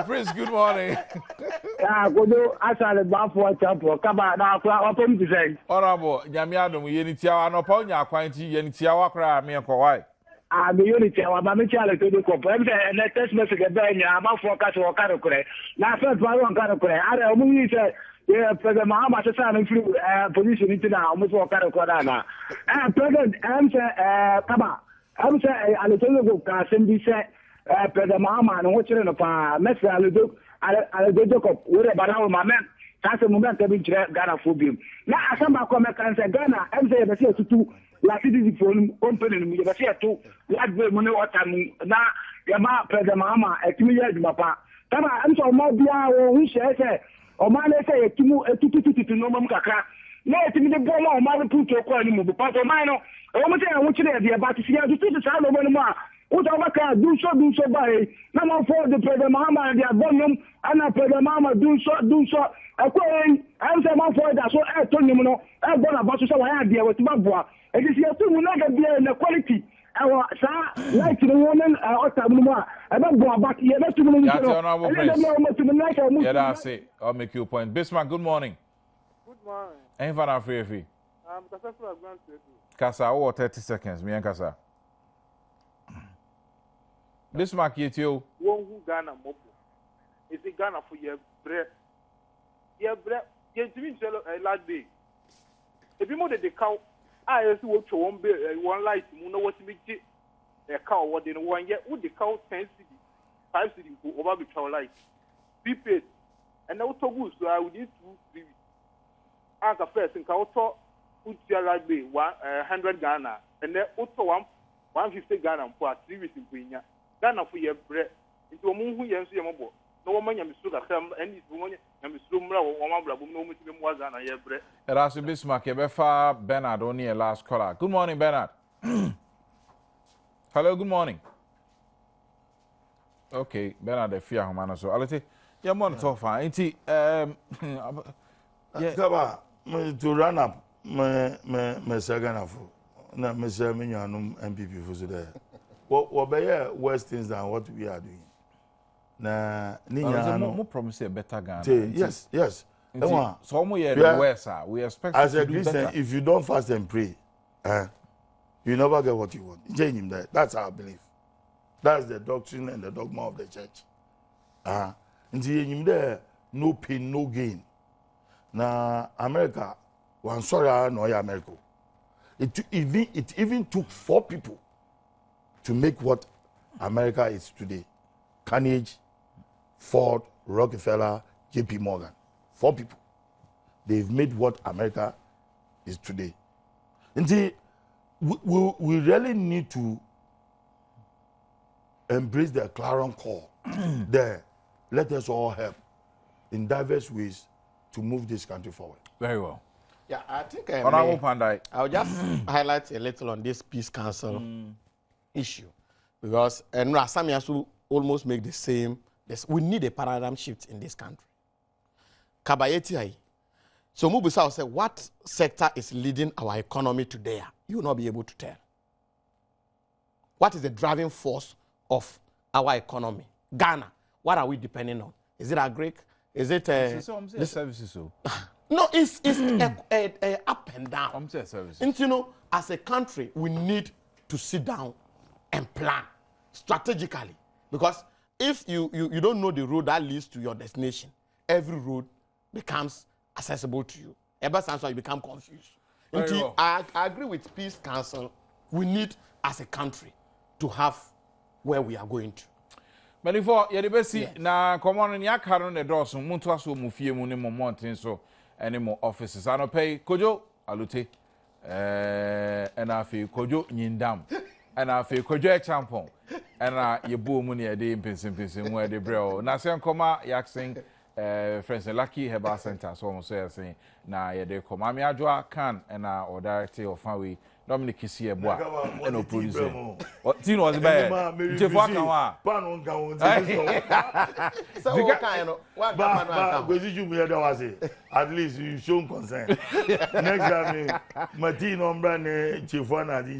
Prince, good morning. Godo asale ba for champion kaba na akwa opom defend. Honorable, nyame adom ye ni tia no pa onya kwanti ye ni tia wakra me ko why? Me yo ni tia wa ma me tia le to do ko em na text message be nya ma for ka so ka kore. Na first one one ka kore. Are omu yi se President Mahama se sa no free position into na omu so ka kore na. President em se kaba em se ale to go ka sembi se President Mahama no chire no pa message ale do Jacob wore bana ma men ta se moment e bi chire Ghana phobia na asamba ko me kan se Ghana em se be se tutu la city phone company no be se to la be mo ne wata mu na ya ma President Mahama etimi ya djuma pa tama em so mo bia wo hu se o ma le se etutu no mo kakra na etimi de bo ma o ma le puto ko ni mu pa to ma no o mo se wo chire de ba ti ya tutu sa no mo no ma Utawaka do so by number 4 the President Mahama and the Badwam and President Mahama do so I'm saying man for that so I told you no I gonna about so I had there with Babwa it is your two not be in the quality our sa like the woman otamuma about go back here let you know yeah that's it I'll make you a point Bismarck good morning ain't for free Kasa or 30 seconds me and Kasa Bismarck yetio won hu Ghana mopo is it Ghana for your bread? Your bread, you mean a last day. If you know that the cow, I see what you want, one light, you know what to be a cow, what they know, one yet, would the cow 10 city, 5 city, over the cow light. Be paid. And also good, so I would need to ask a first and cow talk, put your last day, 100 Ghana, and then also 150 Ghana for 3 weeks in Queen. Ghana for your bread. Into a moon who you see a mobile. No one can be so that and this woman and be so no was an air bread. Erasmus Bismarck, Befa Bernard, only a last caller. Good morning, Bernard. Hello, good morning. Okay, Bernard, the fear humana so. I'll say, yeah, more so far. Ain't he? Kaba, to run up, my second of na Mr. Minyanum MPP for today. What by worse things than what we are doing. Na ninya no promise a better Ghana. Yes. So we expect as a Christian, if you don't fast and pray, you never get what you want. Change him there. That's our belief. That's the doctrine and the dogma of the church. There, no pain, no gain. Na America, one sorry, no America. It even took 4 people to make what America is today. Carnegie, Ford, Rockefeller, JP Morgan. 4 people. They've made what America is today. And see, we really need to embrace the clarion call there. Let us all help in diverse ways to move this country forward. Very well. Yeah, I think I'll just highlight a little on this Peace Council issue. Because Samiasu almost make the same. We need a paradigm shift in this country. Kabayeti. So Mubisa will say, what sector is leading our economy today? You will not be able to tell. What is the driving force of our economy? Ghana. What are we depending on? Is it agric? Is it services? No, it's a up and down. I'm saying services. And you know, as a country, we need to sit down and plan strategically. Because if you don't know the road that leads to your destination, every road becomes accessible to you. Ever since you become confused. Well. I agree with Peace Council. We need, as a country, to have where we are going to. But before you besi na common ya karo ne doso muntu aso mu fie mu ne mo mountain so any more offices ano pay kojo alute na afi kojo nyindam na afi kojo e champon na ye bo mu ne de mpensempensem mu de breo na se nkoma yaksen friends Lucky Herbal Center so so say na ye de koma mi adwoa kan na o director of Fanwe Dominic Kisiye boa and no producer. Tino was bad. Jefwa kanwa. Panu nkan So what kind of what at least you show concern. Next time Martino Mbrane Jefwa na di.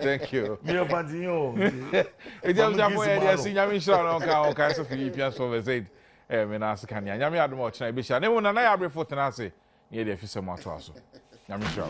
Thank you. Me Pantinho. E dem za for e dey nyame shira no kan o kan so Philippines so said me na asika nya nyame adom o chena be sha. Ne mo na ya abrefo tena ase. Ne dey fi se mo ato aso. Nyame shira.